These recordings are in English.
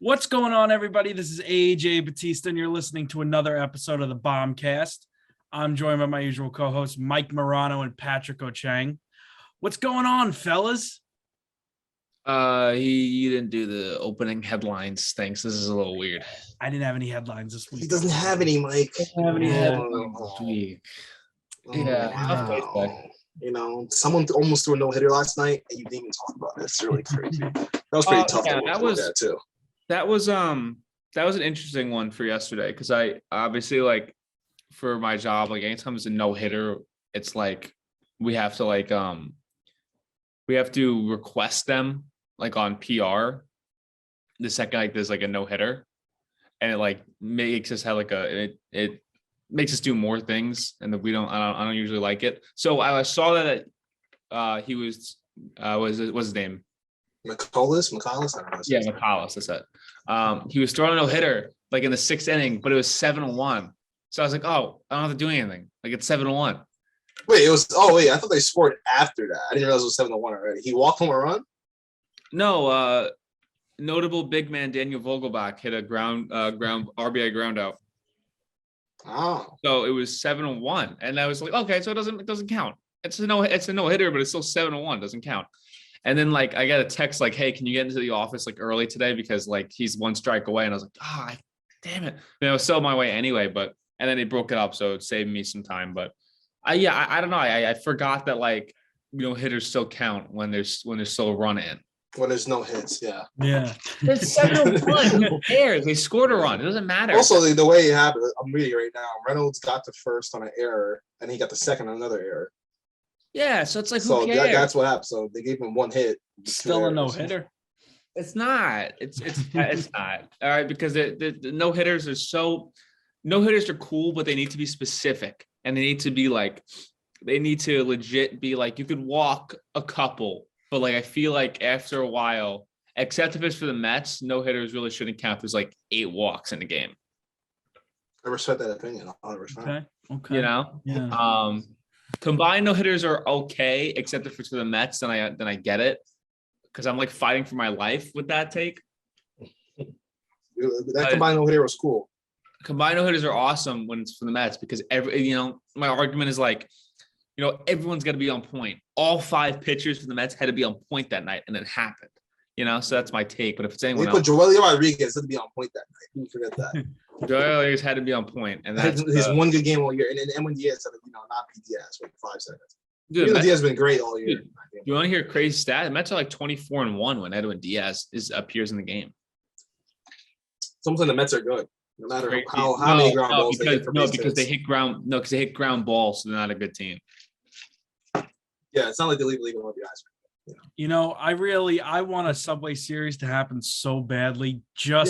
What's going on, everybody? This is AJ Batista, and you're listening to another episode of the Bomcast. I'm joined by my usual co-hosts, Mike Morano and Patrick O'Chang. What's going on, fellas? He didn't do the opening headlines things. This is a little weird. I didn't have any headlines this week. He doesn't have any, Mike. Doesn't have any headlines this week. Wow. You know, someone almost threw a no-hitter last night, and you didn't even talk about it. It's really crazy. That was pretty tough. Yeah, that was an interesting one for yesterday because I obviously like for my job, like anytime there's a no-hitter, it's like we have to request them like on PR the second like there's like a no-hitter, and it like makes us have like it makes us do more things, and that I don't usually like it. So I saw that he was what's his name? McCollis. I don't know. Yeah, McCollis. That's it. He was throwing a no-hitter like in the sixth inning, but it was 7-1. So I was like, oh, I don't have to do anything. Like it's 7-1. Wait, I thought they scored after that. I didn't realize it was 7-1 already. He walked home a run? No, notable big man Daniel Vogelbach hit a ground RBI ground out. Oh. So it was 7-1. And I was like, okay, so it doesn't count. It's a no-hitter, but it's still 7-1, doesn't count. And then like I got a text like, hey, can you get into the office like early today? Because like he's one strike away. And I was like, damn it. You know, still my way anyway, and then they broke it up, so it saved me some time. But I don't know. I forgot that like, you know, hitters still count when there's still a run in. When there's no hits, yeah. Yeah. It's 7-1. Who cares? They scored a run. It doesn't matter. Also, the way it happened, I'm reading right now. Reynolds got the first on an error, and he got the second on another error. Yeah, so it's like, who cares? That's what happened. So they gave him one hit. Still a no-hitter. It's not. It's not. All right, because the no-hitters are cool, but they need to be specific, and they need to legit be like, you could walk a couple, but like I feel like after a while, except if it's for the Mets, no-hitters really shouldn't count. There's like 8 walks in the game. I respect that opinion 100%. Okay. You know? Yeah. Combined no-hitters are okay, except if it's for the Mets, then I get it. Because I'm like fighting for my life with that take. That combined no-hitter was cool. Combined no-hitters are awesome when it's for the Mets because my argument is like, you know, everyone's got to be on point. All 5 pitchers for the Mets had to be on point that night, and it happened. You know, so that's my take. But if it's anyone else, Joely Rodriguez had to be on point that night. You forget that. Joely Rodriguez had to be on point, and that's his one good game all year. And then Edwin Diaz had to, not be Diaz for 5 seconds. Dude, Diaz has been great all year. Dude, you want to hear a crazy stat? The Mets are like 24-1 when Edwin Diaz appears in the game. Sometimes the Mets are good, no matter how many ground balls they hit. Because they hit ground balls, so they're not a good team. Yeah, it's not like they leave legal RBIs. You know, I want a Subway Series to happen so badly. July.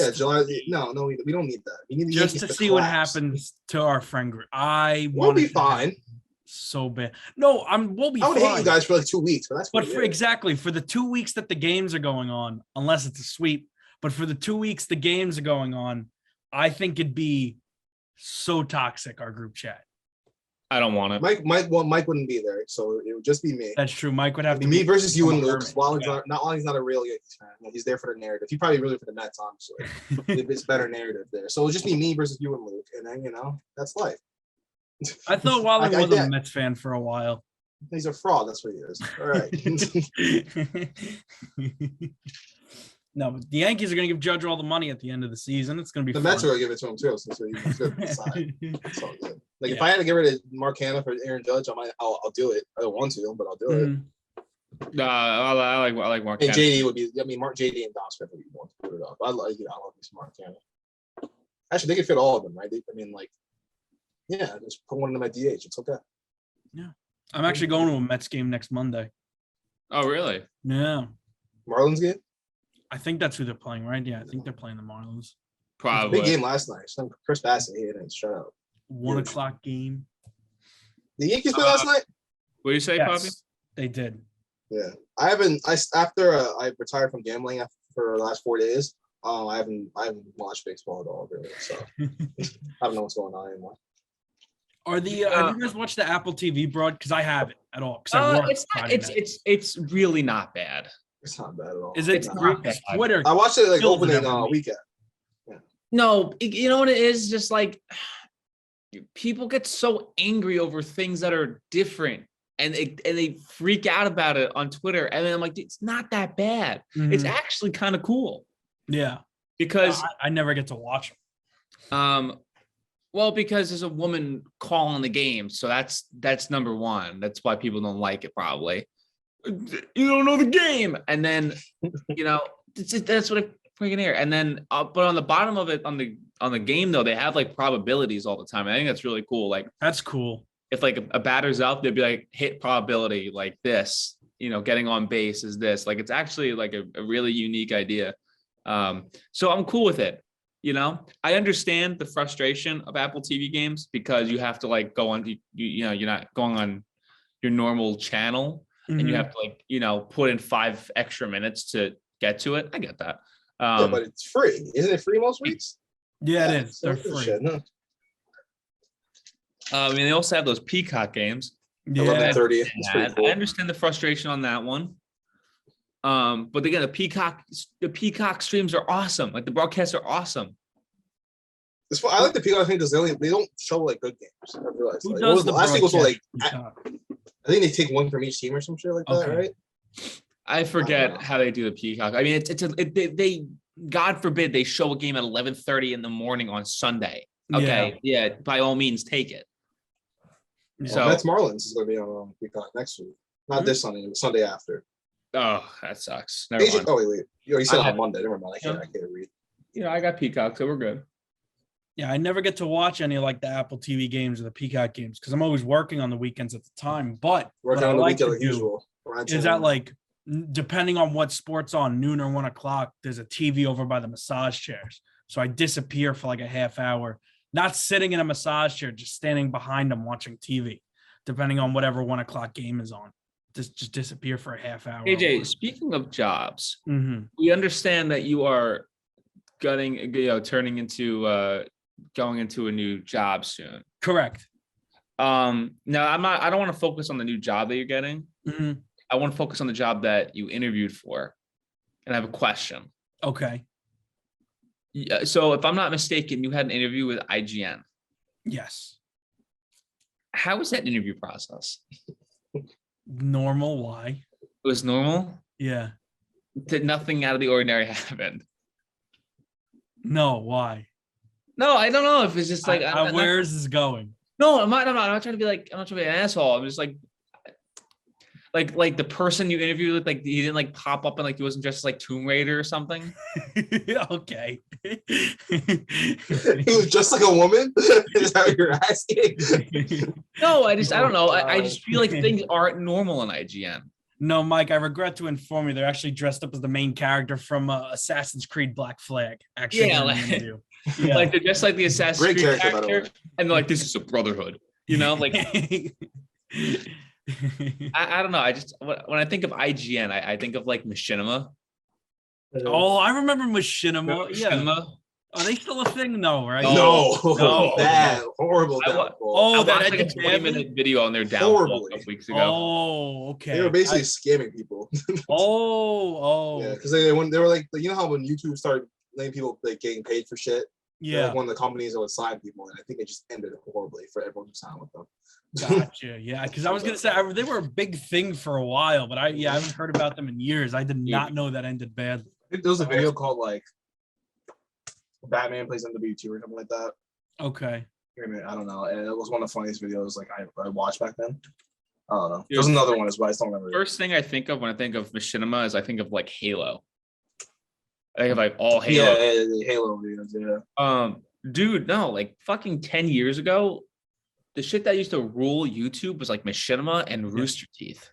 No, we don't need that. We need just to see what happens to our friend group. We'll be fine. So bad. No, we'll be fine. I would hate you guys for like 2 weeks, but exactly for the 2 weeks that the games are going on, unless it's a sweep. But for the 2 weeks the games are going on, I think it'd be so toxic, our group chat. I don't want it. Mike wouldn't be there, so it would just be me. That's true. Mike would have to be me versus you and Luke. While he's not a real Yankees fan, he's there for the narrative. He's probably really for the Mets, honestly. It's better narrative there. So it'll just be me versus you and Luke, and then that's life. I thought Wally was a Mets fan for a while. He's a fraud. That's what he is. All right. No, but the Yankees are going to give Judge all the money at the end of the season. It's going to be the fun. Mets are going to give it to him too, so he's good to decide. It's all good. Like if I had to get rid of Mark Hanna for Aaron Judge, I'll do it. I don't want to, but I'll do it. No, I like Mark. And JD would be. I mean, Mark, JD, and Dom Smith would be one to put it up. I love this Mark Hanna. Actually, they could fit all of them, right? Just put one of them at DH. It's okay. Yeah, I'm actually going to a Mets game next Monday. Oh, really? Yeah. Marlins game? I think that's who they're playing, right? Yeah, I think they're playing the Marlins. Probably. Big game last night. Chris Bassett hit it. Shut up. 1 o'clock game. The Yankees played last night? What do you say, yes, Poppy? They did. Yeah. After I retired from gambling for the last 4 days, I haven't watched baseball at all, really. So I don't know what's going on anymore. Have you guys watched the Apple TV broad? Because I haven't at all. It's really not bad. It's not bad at all. Is it It's not bad. Twitter? I watched it like kills it opening every week. weekend. No, you know what it is? Just like people get so angry over things that are different, and they freak out about it on Twitter. And then I'm like, it's not that bad. It's Mhm. actually kind of cool Yeah, because I never get to watch them. well, because there's a woman calling the game, so that's number one. That's why people don't like it, probably. You don't know the game, and then that's what I freaking hear. And then, but on the bottom of it, on the game though, they have like probabilities all the time. I think that's really cool. Like That's cool. if like a batter's up, they'd be like hit probability like this. Getting on base is this. Like it's actually like a really unique idea. So I'm cool with it. I understand the frustration of Apple TV games because you have to like go on, you're not going on your normal channel and you Mhm. have to like, put in 5 extra minutes to get to it. I get that. Yeah, but it's free. Isn't it free most weeks? Yeah, it is. so They're who gives a free. shit, no? They also have those Peacock games. Yeah, 11:30. It's pretty cool. I understand the frustration on that one. But again, the Peacock streams are awesome. Like the broadcasts are awesome. I like the Peacock thing because they don't show like good games. I realized. Who Like, does the last week was like broadcast? I think they take one from each team or some shit like that, Okay. right? I forget how they do the Peacock. I mean, they God forbid they show a game at 11:30 in the morning on Sunday. Okay, yeah, by all means take it. Yeah. So- Mets Marlins is going to be on Peacock next week. Not this Sunday, the Sunday after. Oh, that sucks. Never AJ, mind. oh wait. You said I- on Monday. Never mind. I can't read. I got Peacock, so we're good. Yeah, I never get to watch any of like the Apple TV games or the Peacock games because I'm always working on the weekends at the time. But Working what I on the like weekend to like do usual. is that like depending on what sport's on, noon or 1 o'clock, there's a TV over by the massage chairs. So I disappear for like a half hour, not sitting in a massage chair, just standing behind them watching TV, depending on whatever 1 o'clock game is on. Just disappear for a half hour. AJ, speaking of jobs, Mm-hmm. we understand that you are turning into going into a new job soon. Correct. Now I don't want to focus on the new job that you're getting. Mm-hmm. I want to focus on the job that you interviewed for. And I have a question. Okay. Yeah, so if I'm not mistaken, you had an interview with IGN. Yes. How was that interview process? Normal. Why? It was normal? Yeah. Did nothing out of the ordinary happen? No. Why? No, I don't know if it's just like where is this going? No, I'm not trying to be like, I'm not trying to be an asshole. I'm just like the person you interviewed with, like he didn't like pop up and like he wasn't dressed as like Tomb Raider or something. Okay. he was just like a woman. Is that what you're asking? No, I don't know. I just feel like things aren't normal in IGN. No, Mike, I regret to inform you, they're actually dressed up as the main character from Assassin's Creed Black Flag. Actually, Yeah, in the like- interview. Yeah. Like they're just like the Assassin's Great Creed character, by the character, way. and they're like, this is a brotherhood. Like I don't know. I just when I think of IGN, I think of like Machinima. Oh, I remember Machinima. Yeah. Machinima. Are they still a thing? No, right? No, bad, horrible I wa- downfall. Oh, I that watched like a ended 20-minute video on their downfall a Horribly. couple weeks ago. Oh, okay. They were basically scamming people. Oh. Yeah, because they were like, you know how when YouTube started letting people like getting paid for shit, they're Yeah. like one of the companies that would sign people, and I think it just ended horribly for everyone who signed with them. Gotcha. Yeah, because I was gonna say they were a big thing for a while, but I haven't heard about them in years. I did not know that ended badly. I think there was a video called like Batman plays MW2 or something like that. Okay. Wait a minute, I don't know. And it was one of the funniest videos like I watched back then. I don't know. Dude, There's another one as well. I just don't remember. First thing I think of when I think of Machinima is I think of like Halo. I think of like all Halo. Yeah, the Halo videos. Yeah. Dude, no, like fucking 10 years ago, the shit that used to rule YouTube was like Machinima and Rooster Teeth.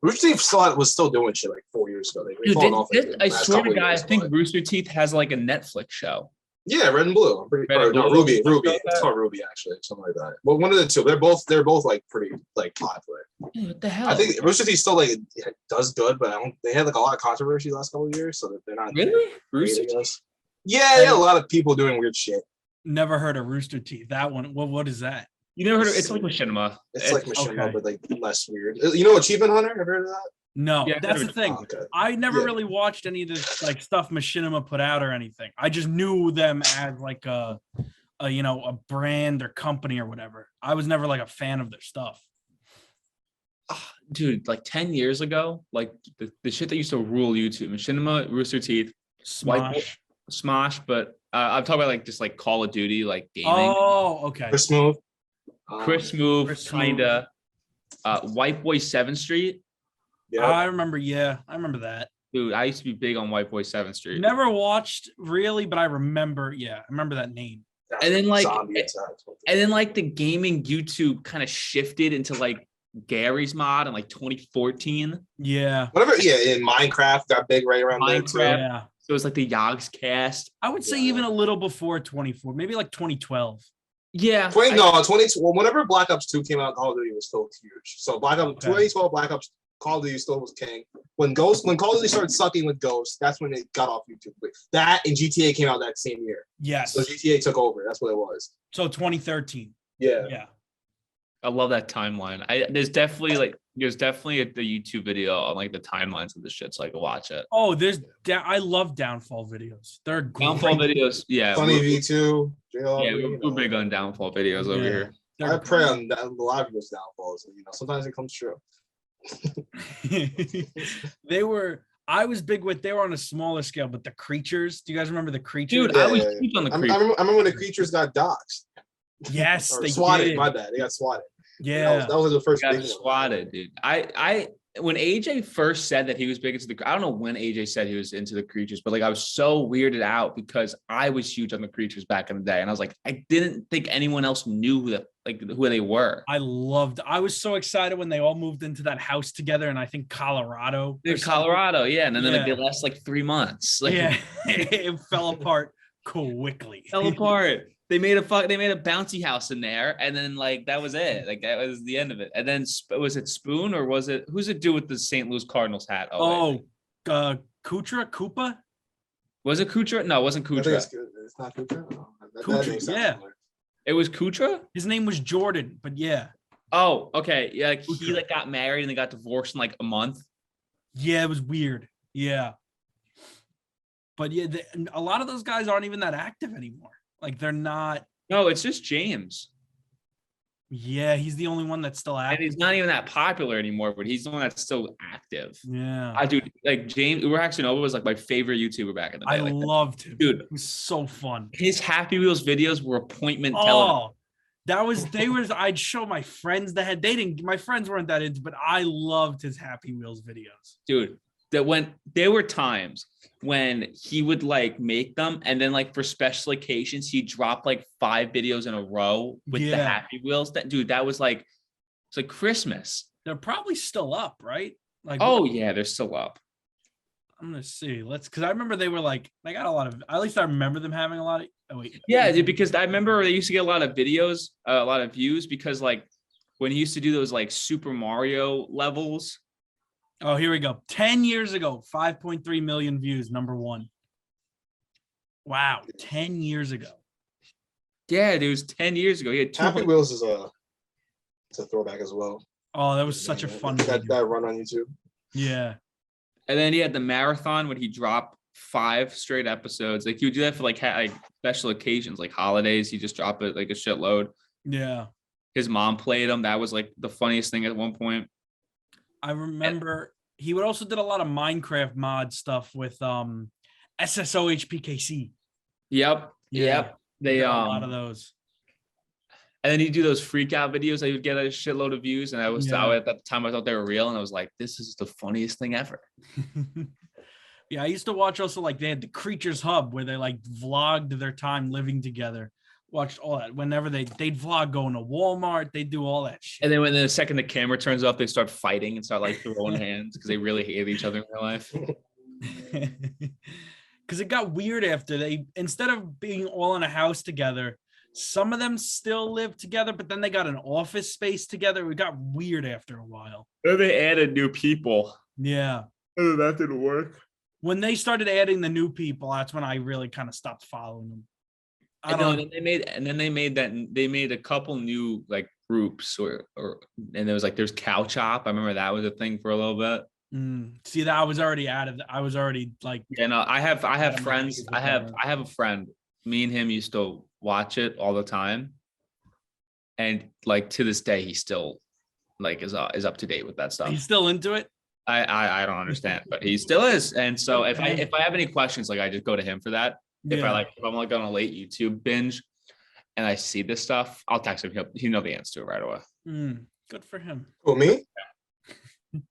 Rooster Teeth was still doing shit like 4 years ago. They Dude, fallen off, like, the I last swear couple to God, I years, think but- Rooster Teeth has like a Netflix show. Yeah, Red and Blue. I'm pretty. Red and No, Blue? Ruby. Something Ruby. like It's that? called Ruby actually, something like that. Well, one of the two. They're both like pretty like popular. Dude, what the hell? I think Rooster Teeth still like does good, but I don't. They had like a lot of controversy the last couple of years, so that they're not Really? great, Rooster I Teeth? guess. Yeah, they had a lot of people doing weird shit. Never heard of Rooster Teeth. That one. What is that? You never heard of it's like Machinima. It's like Machinima, okay. but like less weird. You know Achievement Hunter? Have you heard of that? No, Yeah, that's the thing. Oh, okay. I never Yeah. really watched any of this like stuff Machinima put out or anything. I just knew them as like a brand or company or whatever. I was never like a fan of their stuff. Dude, like 10 years ago, like the shit that used to rule YouTube, Machinima, Rooster Teeth, Smosh. Smosh, but I'm talking about like just like Call of Duty, like gaming. Oh, okay. Chris Smooth. Chris Move, Chris kinda. White Boy 7th Street. Yeah. I remember. Yeah, I remember that. Dude, I used to be big on White Boy 7th Street. Never watched really, but I remember. Yeah, I remember that name. And then like Zombie Attack. and then like the gaming YouTube kind of shifted into like Gary's mod in like 2014. Yeah, Whatever. Yeah, in Minecraft got big right around there too. Minecraft. yeah. So it's like the Yogg's cast. I would say Yeah. even a little before 24, maybe like 2012. Yeah. 20, no, 20. Well, whenever Black Ops 2 came out, Call of Duty was still huge. So Black Ops Okay. 2012, Black Ops Call of Duty still was king. When Call of Duty started sucking with Ghost, that's when it got off YouTube. That and GTA came out that same year. Yes. So GTA took over. That's what it was. So 2013. Yeah. Yeah. I love that timeline. There's definitely a YouTube video on like the timelines of the shit, so I can watch it. Oh, I love downfall videos. They're great. Downfall videos, yeah. Funny we're, V2. we're big on downfall videos over Yeah. here. They're I pray on that, a lot of people's downfalls. Sometimes it comes true. I was big with, they were on a smaller scale, but the creatures. Do you guys remember the creatures? Dude, Yeah, I was yeah, huge on the I creep. remember when the creatures got doxxed. Yes, Or they swatted. did. My bad. They got swatted. Yeah. That was the first Got big one. swatted, dude. I when AJ first said that he was big into the, I don't know when AJ said he was into the creatures, but like I was so weirded out because I was huge on the creatures back in the day, and I was like, I didn't think anyone else knew who they were. I was so excited when they all moved into that house together, and I think Colorado. In Colorado, yeah, and then like, Yeah. they last like 3 months. Like, Yeah, it fell apart quickly. fell apart. They made a bouncy house in there, and then like that was it. Like that was the end of it. And then was it Spoon or was it who's it do with the St. Louis Cardinals hat? Koopa? Was it Kuchera? No, it wasn't I think Kuchera. it's not Kuchera. Oh, that Kuchera, name sounds yeah. familiar. It was Kuchera? His name was Jordan, but yeah. Oh, okay. Yeah, like he Kuchera. like got married and they got divorced in like a month. Yeah, it was weird. Yeah. But yeah, a lot of those guys aren't even that active anymore. Like they're not. No, it's just James. Yeah, he's the only one that's still And active. he's not even that popular anymore, but he's the one that's still active. Yeah. I do like James Nova was like my favorite YouTuber back in the day. I Like, loved him. dude, It was so fun. his Happy Wheels videos were appointment television. Oh, I'd show my friends my friends weren't that into, but I loved his Happy Wheels videos. Dude, that when there were times when he would like make them and then like for special occasions he'd drop like 5 videos in a row with the Yeah. Happy Wheels. That was like it's like Christmas. They're probably still up, right? Like, Oh yeah, they're still up. I'm gonna see. Because I remember they were like, they got a lot of. At least I remember them having a lot of. Oh wait. Yeah, dude, because I remember they used to get a lot of videos, a lot of views because like when he used to do those like Super Mario levels. Oh, here we go. 10 years ago, 5.3 million views. Number one. Wow, 10 years ago. Yeah, dude, it was 10 years ago. He had Happy 200. Wheels is it's a throwback as well. Oh, that was such a fun that, video. that run on YouTube. Yeah. And then he had the marathon when he dropped 5 straight episodes. Like he would do that for like special occasions, like holidays. He just dropped it like a shitload. Yeah. His mom played him. That was like the funniest thing at one point. I remember he would also did a lot of Minecraft mod stuff with SSOHPKC. Yep. Yeah. Yep. They Did a lot of those. and then he'd do those freak out videos that he would get a shitload of views. And at the time I thought they were real. And I was like, this is the funniest thing ever. Yeah, I used to watch also like they had the Creatures Hub where they like vlogged their time living together. Watched all that whenever they'd vlog going to Walmart, they do all that shit. And then when the second the camera turns off, they start fighting and start like throwing hands because they really hate each other in real life. Because it got weird after instead of being all in a house together, some of them still live together, but then they got an office space together. It got weird after a while. Then they added new people. Yeah. And that didn't work. When they started adding the new people, that's when I really kind of stopped following them. And then they made a couple new like groups or and there was like there's Cow Chop. I remember that was a thing for a little bit. See that I was already out of. I was already like. Yeah, no, I have Adam friends. Rodriguez I have a friend. Me and him used to watch it all the time, and like to this day, he still like is up to date with that stuff. He's still into it. I don't understand, but he still is. And so if Okay. I have any questions, like I just go to him for that. If I'm like on a late YouTube binge and I see this stuff, I'll text him. He'll know the answer to it right away. Good for him. Who, me?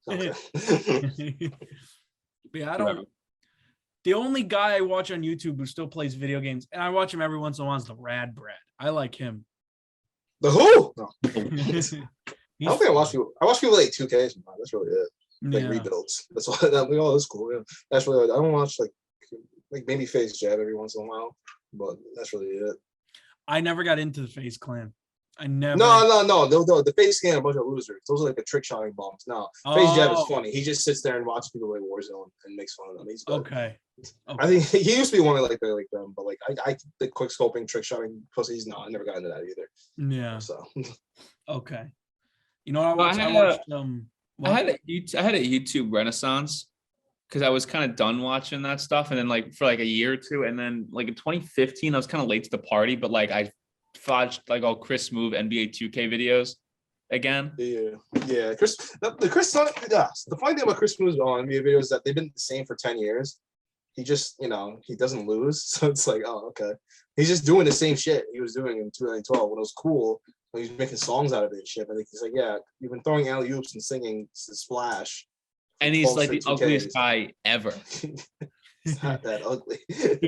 Yeah, I don't. The only guy I watch on YouTube who still plays video games, and I watch him every once in a while, is the Rad Brad. I like him. The who? No. I He's don't think I watch people. I watch people like 2K. That's really it. Like yeah. rebuilds. That's why I'm like, oh, that's cool. Yeah. That's really. I don't watch like maybe Face Jab every once in a while, but that's really it. I never got into the Face Clan. I never. No. The Face Clan are a bunch of losers. Those are like the trick shotting bombs. No, Face Jab is funny. He just sits there and watches people play Warzone and makes fun of them. He's good. Okay. I think he used to be one of like them, but like I the quick scoping, trick shotting pussies. No, I never got into that either. Yeah. So okay. You know what I watched? I had a YouTube renaissance because I was kind of done watching that stuff, and then like for like a year or two, and then like in 2015, I was kind of late to the party, but like I watched like all Chris Move NBA 2K videos again. Yeah. Chris, the funny thing about Chris Move's NBA videos is that they've been the same for 10 years. He just, he doesn't lose, so it's like, oh, okay. He's just doing the same shit he was doing in 2012 when it was cool. When he was making songs out of it and shit. I think he's like, yeah, you've been throwing alley oops and singing Splash. And he's like the ugliest guy ever. He's not that ugly.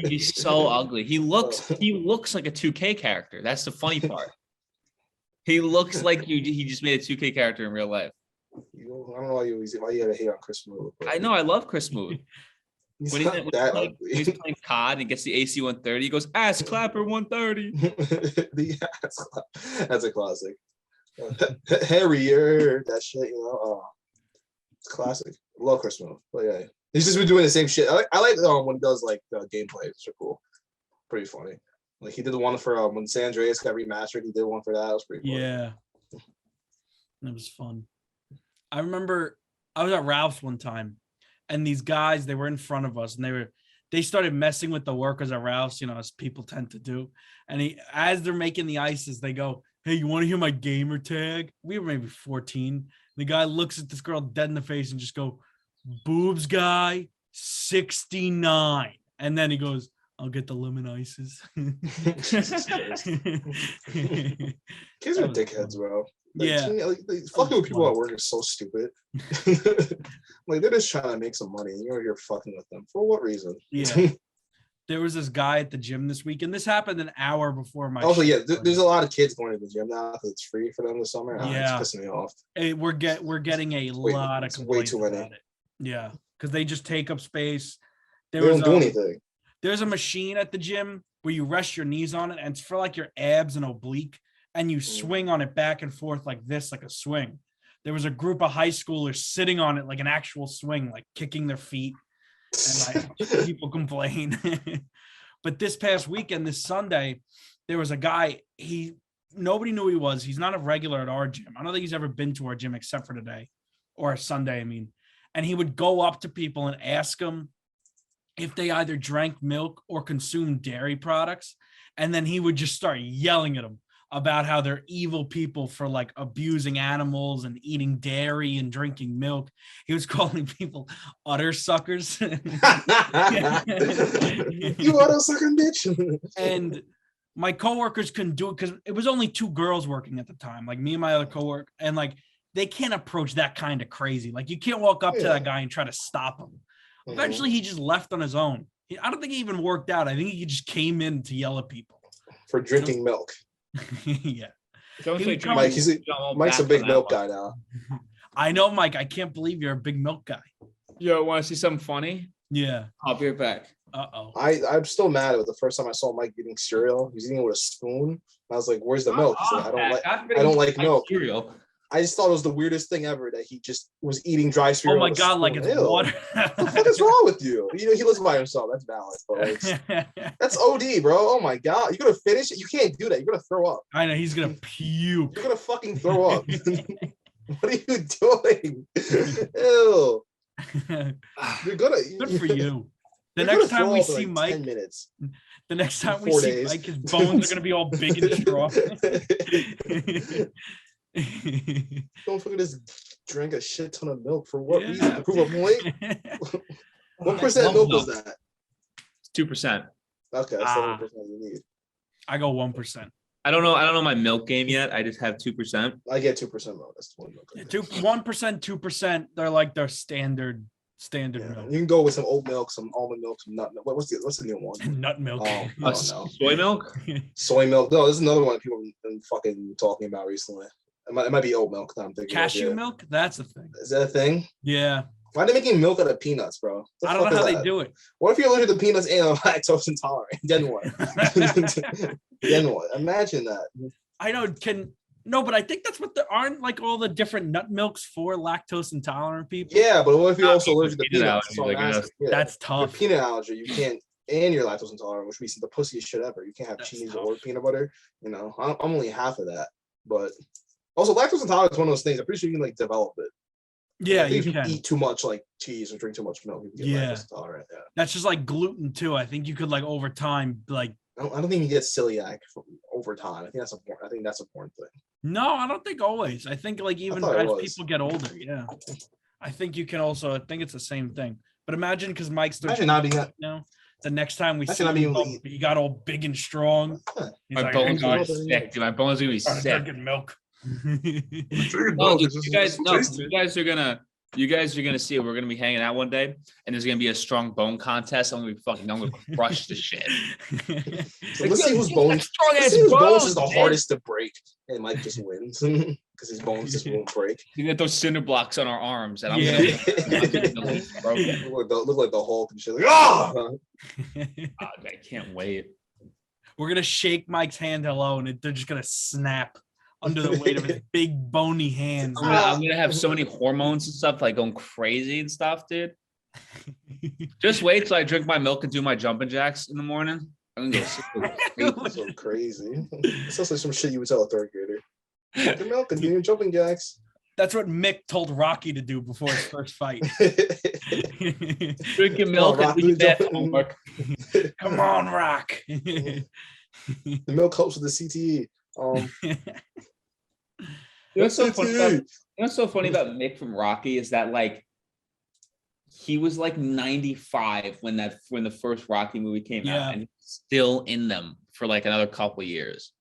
He's so ugly. He looks like a 2K character. That's the funny part. He looks like he just made a 2K character in real life. I don't know why you gotta hate on Chris Move. I know, I love Chris Move. He's when he's playing COD and gets the AC 130, he goes, ass clapper 130. That's a classic. Harrier, that shit, it's classic. Love Chris Move. But yeah, he's just been doing the same shit. I like when he does like gameplay. It's cool. Pretty funny. Like he did the one for when San Andreas got remastered. He did one for that. It was pretty funny. Yeah, it was fun. I remember I was at Ralph's one time, and these guys, they were in front of us, and they started messing with the workers at Ralph's, as people tend to do. And as they're making the ices, they go, "Hey, you want to hear my gamer tag?" We were maybe 14. The guy looks at this girl dead in the face and just go, "Boobs guy 69." And then he goes, "I'll get the lemon ices." Kids are dickheads, bro. Like, yeah. Fucking with people at work is so stupid. Like they're just trying to make some money and you're fucking with them. For what reason? Yeah. There was this guy at the gym this week, and this happened an hour before my also, yeah, there's a lot of kids going to the gym now because it's free for them this summer. Yeah. It's pissing me off. We're getting a lot of complaints about it. Yeah, because they just take up space. They don't do anything. There's a machine at the gym where you rest your knees on it, and it's for like your abs and oblique, and you swing on it back and forth like this, like a swing. There was a group of high schoolers sitting on it like an actual swing, like kicking their feet, and like people complain. But this past weekend, this Sunday, there was a guy, nobody knew who he was. He's not a regular at our gym. I don't think he's ever been to our gym except for today, or Sunday, I mean. And he would go up to people and ask them if they either drank milk or consumed dairy products. And then he would just start yelling at them about how they're evil people for like abusing animals and eating dairy and drinking milk. He was calling people utter suckers. You utter sucking bitch. And my coworkers couldn't do it because it was only 2 girls working at the time, like me and my other coworker, and like they can't approach that kind of crazy. Like you can't walk up to that guy and try to stop him. Eventually, he just left on his own. I don't think he even worked out. I think he just came in to yell at people for drinking milk. Yeah. Mike's a big milk guy now. I know, Mike. I can't believe you're a big milk guy. Yo, want to see something funny? Yeah. I'll be right back. Uh-oh. I'm still mad at the first time I saw Mike eating cereal. He's eating it with a spoon. I was like, "Where's the milk?" He's like, I don't like milk. Cereal. I just thought it was the weirdest thing ever that he just was eating dry cereal. Oh my god, like it's water. What the fuck is wrong with you? He lives by himself. That's valid, but that's OD, bro. Oh my god, you're gonna finish it. You can't do that. You're gonna throw up. I know he's gonna puke. You're gonna fucking throw up. What are you doing? Ew. You're gonna Good for you. The you're next gonna time throw we up in, see like, Mike, 10 minutes. the next time we 4 see days. Mike, his bones are gonna be all big and strong. Don't fucking just drink a shit ton of milk for what Yeah. reason? To prove a point? What percent love milk milk. was that? 2%. Okay, that's the 1% you need. I go 1%. I don't know my milk game yet. I just have 2%. I get 2% milk. That's 20 milk. 1%, 2%. They're like their standard Yeah. milk. You can go with some oat milk, some almond milk, some nut milk. What's the new one? Nut milk. I don't know. Soy milk? Soy milk. No, this is another one people have been fucking talking about recently. It might be oat milk that I'm thinking. Cashew milk. That's a thing. Is that a thing? Yeah. Why are they making milk out of peanuts, bro? I don't know how they do it. What if you're allergic to peanuts and lactose intolerant? Then what? Then what? Imagine that. I know. But I think that's what there aren't like all the different nut milks for lactose intolerant people. Yeah, but what if you're Not also allergic to peanut peanuts? allergy, So I'm like, asking. Yeah. That's Your tough. peanut allergy, you can't, and you're lactose intolerant, which means the pussiest shit ever. You can't have That's cheese tough. or peanut butter. You know, I'm only half of that. But also, lactose intolerance is one of those things. I'm pretty sure you can like develop it. Yeah, I think you if you can. eat too much like cheese or drink too much milk, you can get Yeah. lactose intolerant. Yeah. That's just like gluten too. I think you could like over time, like I don't think you get celiac over time. I think that's a porn thing. no, I don't think always. I think like even thought it as was. people get older, yeah. I think you can also. I think it's the same thing. But imagine because Mike's Imagine not being that. the next time we see Imagine not him, being able to he got all big and strong. He's My like, bones "I'm are gonna gonna- be sick, dude. My bones are gonna be started sick. drinking milk. No, dude, you guys are gonna see it. We're gonna be hanging out one day, and there's gonna be a strong bone contest. I'm gonna crush the shit. So let's see whose bones. Strong Let's ass see whose bones bones, is the man. hardest to break, and Mike just wins because his bones just won't break. You get those cinder blocks on our arms, and I'm Yeah. gonna get the least broken. Look like the Hulk and shit. Like, oh! I can't wait. We're gonna shake Mike's hand hello, and they're just gonna snap under the weight of his big bony hands. I'm gonna have so many hormones and stuff like going crazy and stuff, dude. Just wait till I drink my milk and do my jumping jacks in the morning. I'm gonna go So crazy. It sounds like some shit you would tell a third grader. Drink your milk and do your jumping jacks. That's what Mick told Rocky to do before his first fight. drink your milk Rock, and do do that jumping. homework. Come on, Rock. The milk helps with the CTE. What's so funny about, CTE. what's so funny about Mick from Rocky is that like he was like 95 when the first Rocky movie came Yeah. out, and he's still in them for like another couple years.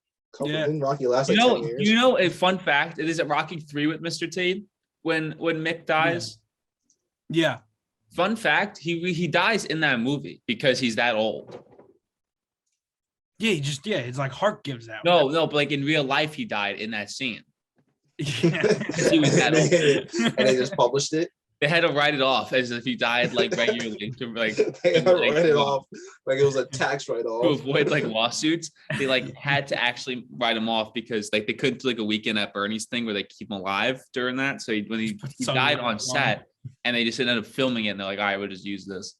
Yeah. Didn't Rocky last like 10 years? You know a fun fact? It is at Rocky 3 with Mr. T when Mick dies. Yeah. Fun fact, he dies in that movie because he's that old. Yeah, his like heart gives out. No, but like in real life, he died in that scene. Yeah. He was that old. And they just published it. They had to write it off as if he died like regularly to like They had to like, write it off like it was a tax to write-off. avoid like lawsuits. They like had to actually write him off because like they couldn't do like a weekend at Bernie's thing where they keep him alive during that. So when he Some died like on wrong. set, and they just ended up filming it, and they're like, all right, we'll just use this.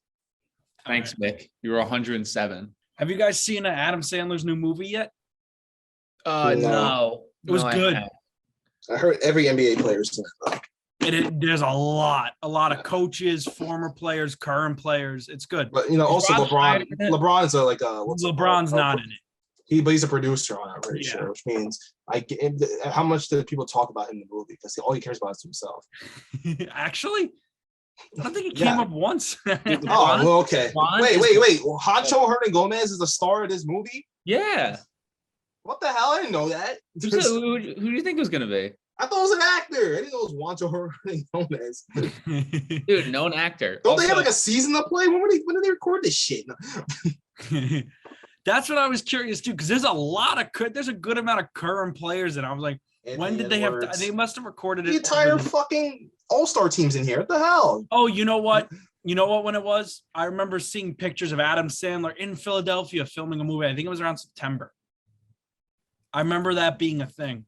Thanks, Mick. You were 107. Have you guys seen Adam Sandler's new movie yet? No. It was No, I good. haven't. I heard every NBA player is in it. There's a lot of coaches, former players, current players. It's good. But you know, also LeBron LeBron. in it? LeBron's a like a LeBron's not in But he's a producer on it, I'm pretty Yeah. sure, which means how much do people talk about him in the movie? Because all he cares about is himself. it. Actually, I don't think it came Yeah. up once. Oh, well, okay. LeBron Wait. Well, Hacho Hernan Gomez is the star of this movie? Yeah. What the hell? I didn't know that. Who do you think it was gonna be? I thought it was an actor. I didn't know it was Juancho Hernan Gomez. Dude, known actor. Don't they have Also- like a season to play? When did they record this shit? That's what I was curious too, because there's a good amount of current players, and I was like, when did they have to? They must have recorded it. The entire fucking all-star team's in here. What the hell? Oh, you know what? You know what? When it was, I remember seeing pictures of Adam Sandler in Philadelphia filming a movie. I think it was around September. I remember that being a thing.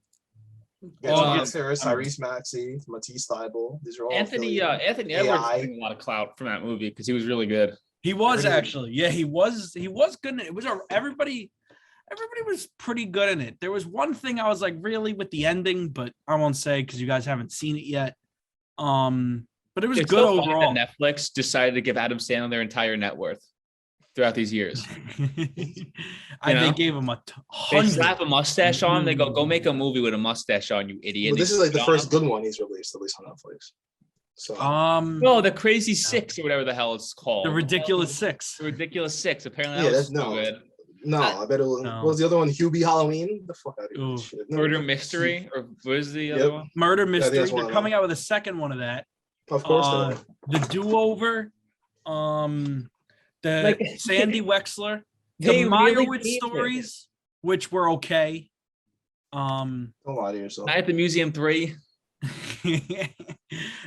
Tobias Harris, Tyrese Maxey, Matisse Thybulle. These are all Anthony affiliated. Edwards AI. getting a lot of clout from that movie because he was really good. He was Really? actually, yeah, he was good. It was everybody was pretty good in it. There was one thing I was like really with the ending, but I won't say because you guys haven't seen it yet. but it was It's good so funny overall. that Netflix decided to give Adam Sandler their entire net worth throughout these years. They gave him They hundred. slap a mustache on. They go make a movie with a mustache on, you idiot. Well, this is like the first good one he's released, at least on Netflix. So no, the Crazy Six or whatever the hell it's called. The Ridiculous Six. The Ridiculous Six. Apparently, yeah, that was that's so good. No, I bet it was. No. What was the other one? Hubie Halloween. The fuck out of Ooh. here! Shit. Murder Mystery, or what is the other one? Murder Mystery. that's one They're of coming them. out with a second one of that. Of course. The Do-Over. The Like- Sandy Wexler. They The really Meyerowitz gave it. stories, which were okay. Don't lie to yourself. Night at the Museum 3.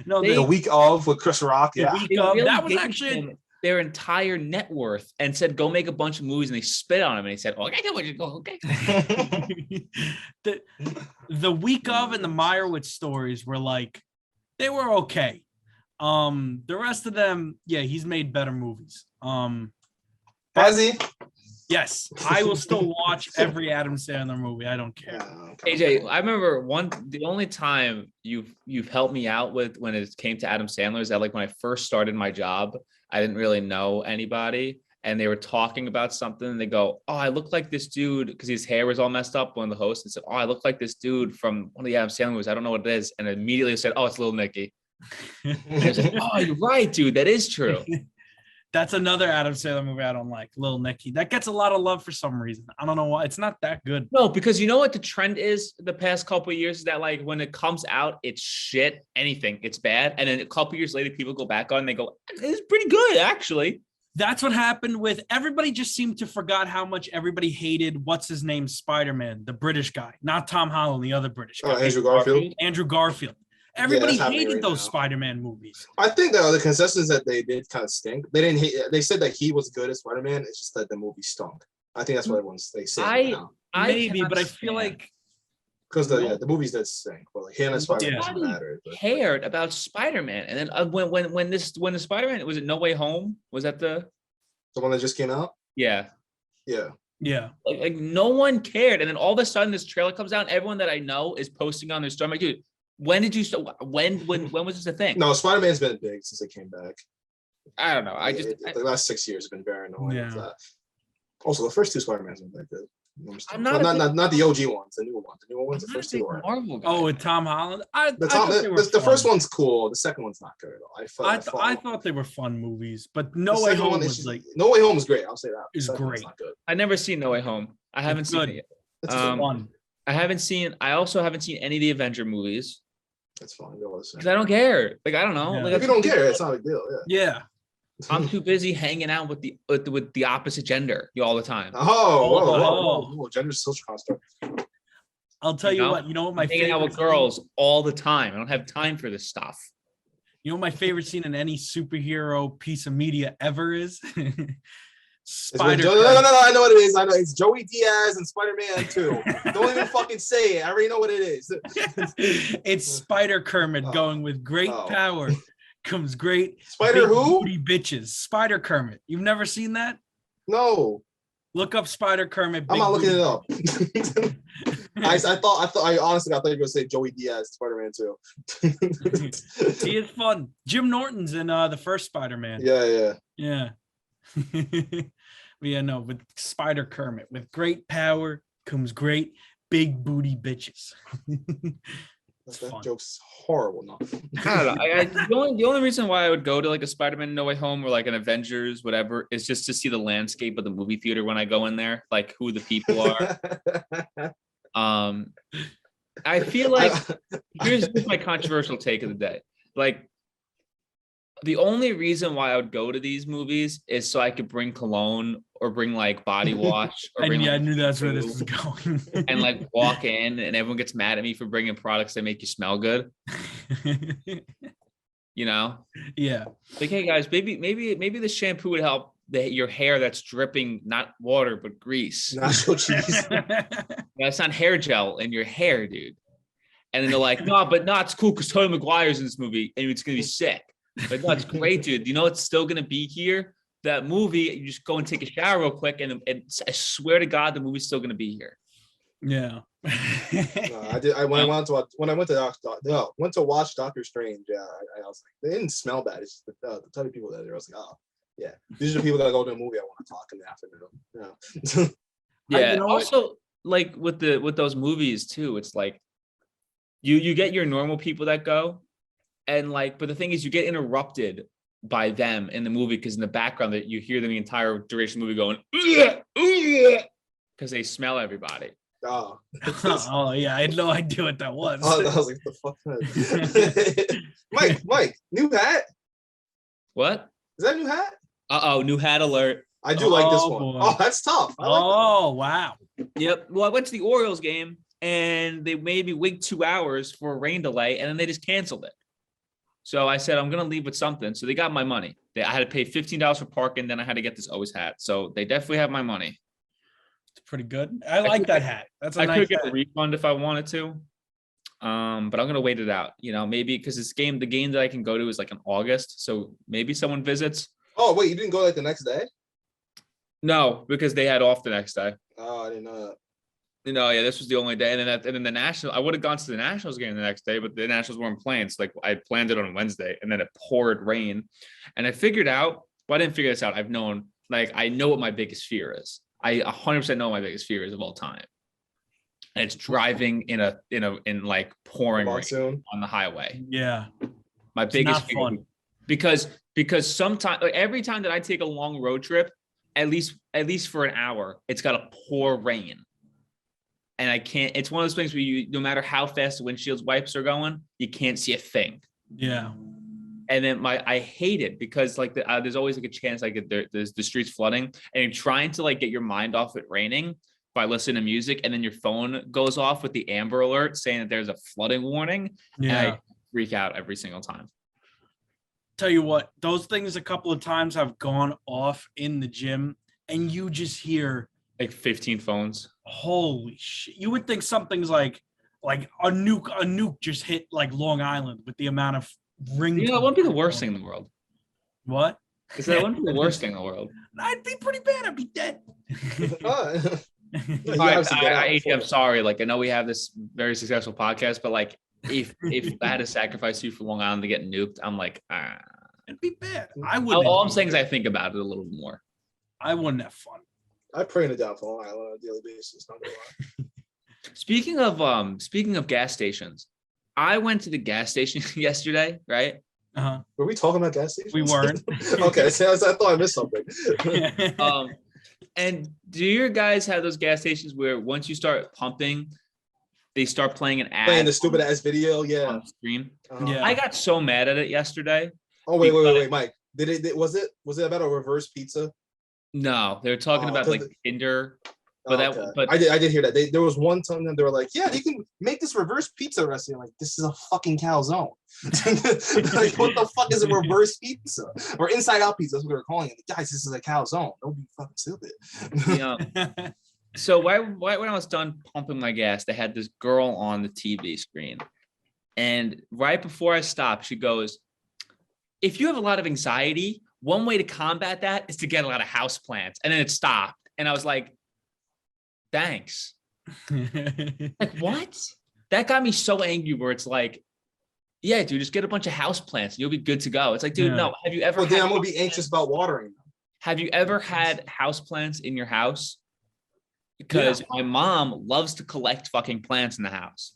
No, They- The week of with Chris Rock. the Yeah. week They of, really that was gave actually him their entire net worth and said, go make a bunch of movies. And they spit on him and he said, okay, okay. the week of and the Meyerowitz stories were like, they were okay. The rest of them, yeah, he's made better movies. Has he? Yes, I will still watch every Adam Sandler movie. I don't care. Yeah, okay. AJ, I remember the only time you've helped me out with when it came to Adam Sandler is that like when I first started my job, I didn't really know anybody and they were talking about something and they go, oh, I look like this dude because his hair was all messed up. One of the hosts and said, oh, I look like this dude from one of the Adam Sandler movies. I don't know what it is. And immediately said, oh, it's Little Nicky. And I was like, oh, you're right, dude. That is true. That's another Adam Sandler movie I don't like, Little Nicky. That gets a lot of love for some reason. I don't know why. It's not that good. No, because you know what the trend is the past couple of years is that like when it comes out, it's shit, anything, it's bad. And then a couple of years later, people go back on and they go, it's pretty good, actually. That's what happened with everybody. Just seemed to forgot how much everybody hated what's his name, Spider-Man, the British guy, not Tom Holland, the other British guy. Oh, Andrew Garfield. Andrew Garfield. Everybody that's happening hated right those now. Spider-Man movies. I think the consensus that they did kind of stink. They didn't hate. They said that he was good as Spider-Man. It's just that the movie stunk. I think that's what everyone's they say now. Maybe, cannot but I feel stand like Because the movies did stink, but like him and Spider-Man doesn't matter. But cared about Spider-Man. And then when the Spider-Man, was it No Way Home? Was that the one that just came out. yeah. Yeah. yeah. Like no one cared. And then all of a sudden this trailer comes out and everyone that I know is posting on their story. I'm like, dude, when did you start? When was this a thing? No, Spider-Man's been big since it came back. I don't know. The last 6 years have been very annoying. Yeah. With that. Also, the first two Spider-Mans were that good. I'm not a Not the OG ones, the new ones. The new ones, the I'm not first a big two were. Marvel guy. Oh, with Tom Holland. The first one's cool. The second one's not good at all. I thought they were fun movies, but No the Way second Home one is was just- like No Way Home is great. I'll say that. Is The second one's great. Not good. I've never seen No Way Home. I haven't It's seen good. it yet. It's fun. I also haven't seen any of the Avenger movies It's fine. Go listen. because I don't care. Like I don't know. Yeah. Like If you don't care, it's not a big deal. Yeah. Yeah. I'm too busy hanging out with the opposite gender all the time. Gender's social construct. I'll tell you what. You know what my Hanging out favorite with girls all the time. I don't have time for this stuff. You know what my favorite scene in any superhero piece of media ever is? Spider. No, I know what it is. I know it's Joey Diaz and Spider-Man 2. Don't even fucking say it. I already know what it is. It's Spider Kermit going with great power comes great Spider big who? booty bitches. Spider Kermit. You've never seen that? No. Look up Spider Kermit. I'm big not looking booty it up. I honestly thought you were gonna say Joey Diaz, Spider-Man 2. He is fun. Jim Norton's in the first Spider-Man. Yeah. Yeah. But yeah, no, with Spider Kermit, with great power comes great big booty bitches. It's That fun. joke's horrible. No. I don't know. The only reason why I would go to like a Spider-Man No Way Home or like an Avengers, whatever, is just to see the landscape of the movie theater when I go in there, like who the people are. I feel like here's my controversial take of the day. Like the only reason why I would go to these movies is so I could bring cologne or bring like body wash or bring, I like, knew that's where this food was going. and like walk in and everyone gets mad at me for bringing products that make you smell good. You know, Yeah. like, hey guys, maybe the shampoo would help your hair that's dripping, not water, but grease. Nacho cheese. That's not hair gel in your hair, dude. And then they're like, no, it's cool because Tobey Maguire's in this movie and it's gonna be sick. But no, it's great, dude. You know it's still gonna be here. That movie, you just go and take a shower real quick, and I swear to God, the movie's still gonna be here. Yeah. No, I did. When I went to watch Doctor Strange. Yeah, I was like, they didn't smell bad. It's just the type of people that there. I was like, oh yeah, these are the people that go to a movie I want to talk in the afternoon. Yeah. Yeah. You know what? Also, like with those movies too, it's like you get your normal people that go, and like, but the thing is, you get interrupted by them in the movie because in the background that you hear them the entire duration of the movie going because they smell everybody. Oh. Oh yeah, I had no idea what that was. Oh, I was like, the fuck? Mike, new hat? What? Is that a new hat? New hat alert. I do like this one. Boy. Oh, that's tough. I like Oh wow. Yep. Well, I went to the Orioles game and they made me wait 2 hours for a rain delay, and then they just canceled it. So I said, I'm going to leave with something. So they got my money. I had to pay $15 for parking. Then I had to get this always hat. So they definitely have my money. It's pretty good. I like that hat. That's a I nice could get hat. a refund if I wanted to. But I'm going to wait it out, maybe because the game that I can go to is like in August. So maybe someone visits. Oh, wait, you didn't go like the next day? No, because they had off the next day. Oh, I didn't know that. Yeah, this was the only day. And then the National, I would have gone to the Nationals game the next day, but the Nationals weren't playing. So like I planned it on Wednesday and then it poured rain. And I figured out, well, I didn't figure this out. I know what my biggest fear is. I 100% know what my biggest fear is of all time. And it's driving in like pouring rain on the highway. Yeah. My biggest not fear fun. because sometimes every time that I take a long road trip, at least for an hour, it's got to pour rain. And I can't, it's one of those things where no matter how fast the windshield wipes are going, you can't see a thing. Yeah. And then I hate it because like there's always like a chance like there's the streets flooding and you're trying to like get your mind off it raining by listening to music. And then your phone goes off with the Amber Alert saying that there's a flooding warning. Yeah. And I freak out every single time. Tell you what, those things a couple of times have gone off in the gym and you just hear Like 15 phones. Holy shit. You would think something's like a nuke just hit like Long Island with the amount of ring. That wouldn't be the worst thing in the world. What? Because that wouldn't be the worst thing in the world. I'd be pretty bad. I'd be dead. I'm sorry. Like I know we have this very successful podcast, but like if I had to sacrifice you for Long Island to get nuked, I'm like, it'd be bad. I would. All I'm saying is I think about it a little more. I wouldn't have fun. I pray to down for Long Island on a daily basis. Not gonna lie. Speaking of gas stations, I went to the gas station yesterday, right? Uh-huh. Were we talking about gas stations? We weren't. Okay, so I thought I missed something. And do your guys have those gas stations where once you start pumping, they start playing an ad? Playing the stupid ass video, yeah. On the screen. Yeah. I got so mad at it yesterday. Oh wait, Mike. Was it about a reverse pizza? No, they were talking about like Tinder. But I did hear that. There was one time that they were like, yeah, you can make this reverse pizza recipe. I'm like, this is a fucking calzone. Like, what the fuck is a reverse pizza? Or inside out pizza, that's what they were calling it. Guys, this is a calzone. Don't be fucking stupid. Yeah. So when I was done pumping my gas, they had this girl on the TV screen. And right before I stopped, she goes, if you have a lot of anxiety, one way to combat that is to get a lot of houseplants. And then it stopped. And I was like, thanks. Like, what? That got me so angry where it's like, yeah, dude, just get a bunch of houseplants and you'll be good to go. It's like, dude, no. Have you ever then I'm gonna be anxious about watering them. Have you ever had houseplants in your house? Because my mom loves to collect fucking plants in the house.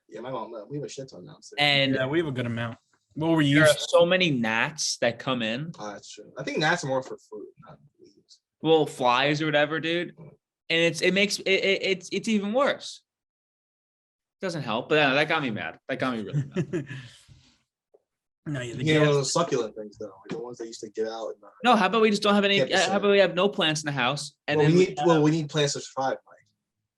Yeah, my mom, we have a shit ton now. And yeah, we have a good amount. What were you? There are so many gnats that come in. That's true. I think gnats are more for fruit, not leaves. Well, flies or whatever, dude. And it's even worse. Doesn't help, but that got me mad. That got me really mad. No, those succulent things though, like the ones that used to get out. No, how about we just don't have any? How about we have no plants in the house? And we need plants to survive, Mike.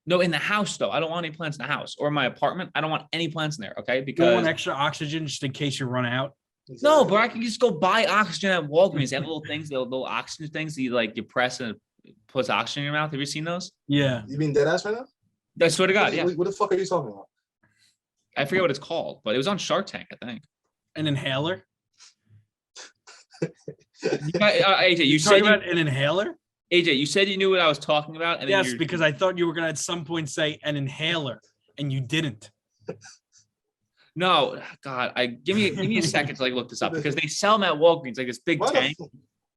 No, in the house though. I don't want any plants in the house or my apartment. I don't want any plants in there. Okay, because you want extra oxygen just in case you run out. Exactly. No, but I can just go buy oxygen at Walgreens. They have little things, little oxygen things. You press and it puts oxygen in your mouth. Have you seen those? Yeah. You mean dead ass right now? I swear to God, yeah. What the fuck are you talking about? I forget what it's called, but it was on Shark Tank, I think. An inhaler? AJ, you talking said about an inhaler? AJ, you said you knew what I was talking about. And then Yes, because I thought you were gonna at some point say an inhaler, and you didn't. No, God, give me a second to like look this up because they sell them at Walgreens, like this big tank.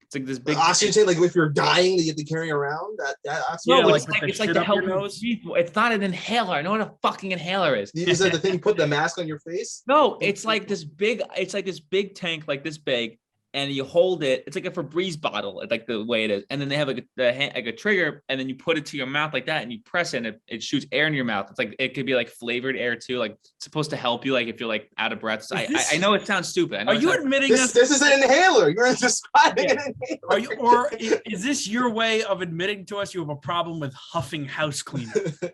It's like this big oxygen tank, like if you're dying, you have to carry around that oxygen. No, Yeah, it's like like with the to shit up help your you nose? breathe. It's not an inhaler. I know what a fucking inhaler is. Is that the thing you put the mask on your face? No, it's like this big. It's like this big tank, like this big, and you hold it. It's like a Febreze bottle, like the way it is. And then they have like a trigger, and then you put it to your mouth like that, and you press it, and it shoots air in your mouth. It's like it could be like flavored air too, like it's supposed to help you, like if you're like out of breath. So I know it sounds stupid. I know Are you admitting This is an inhaler. You're describing an inhaler. Are you, or is this your way of admitting to us you have a problem with huffing house cleaner?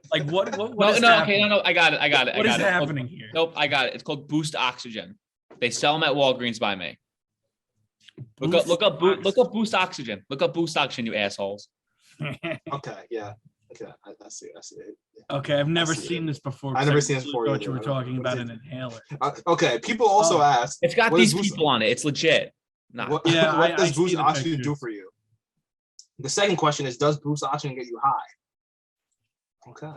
Like what is happening? No. I got it. What is happening here? Nope, I got it. It's called Boost Oxygen. They sell them at Walgreens by me. Look up Boost Oxygen. Look up Boost Oxygen, you assholes. Okay, yeah. Okay, I see it. Okay, I've never seen this before. I've never seen this before. Thought you were talking about an inhaler. Okay, people also ask. It's got these people on it. It's legit. Nah. What I does see Boost the Oxygen pictures. do for you? The second question is, does Boost Oxygen get you high? Okay.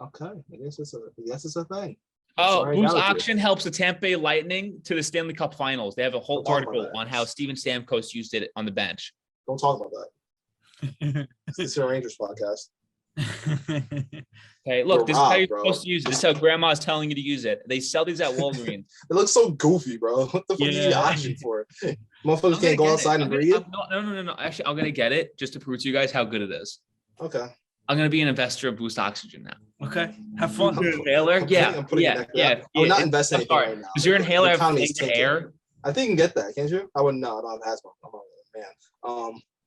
I guess it's a thing. Oh, Sorry, Boost allergy. Oxygen helps the Tampa Bay Lightning to the Stanley Cup Finals. They have a whole Don't talk about article that. on how Steven Stamkos used it on the bench. Don't talk about that. This is a Rangers podcast. Okay, look, You're this is how wrong, you're bro. supposed to use it. This is how Grandma's telling you to use it. They sell these at Walgreens. It looks so goofy, bro. What the fuck do you need Yeah. oxygen for? I'm Motherfuckers gonna can't go get it. outside and I'm gonna- breathe. I'm- No. Actually, I'm gonna get it just to prove to you guys how good it is. Okay. I'm gonna be an investor of Boost Oxygen now. Okay, have fun. Inhaler, I'm yeah, putting yeah, it next- yeah. I'm not It- investing anything sorry. right now. Does your inhaler The have economy's fake tanking. air? I think you can get that, can't you? I wouldn't know. I don't have asthma.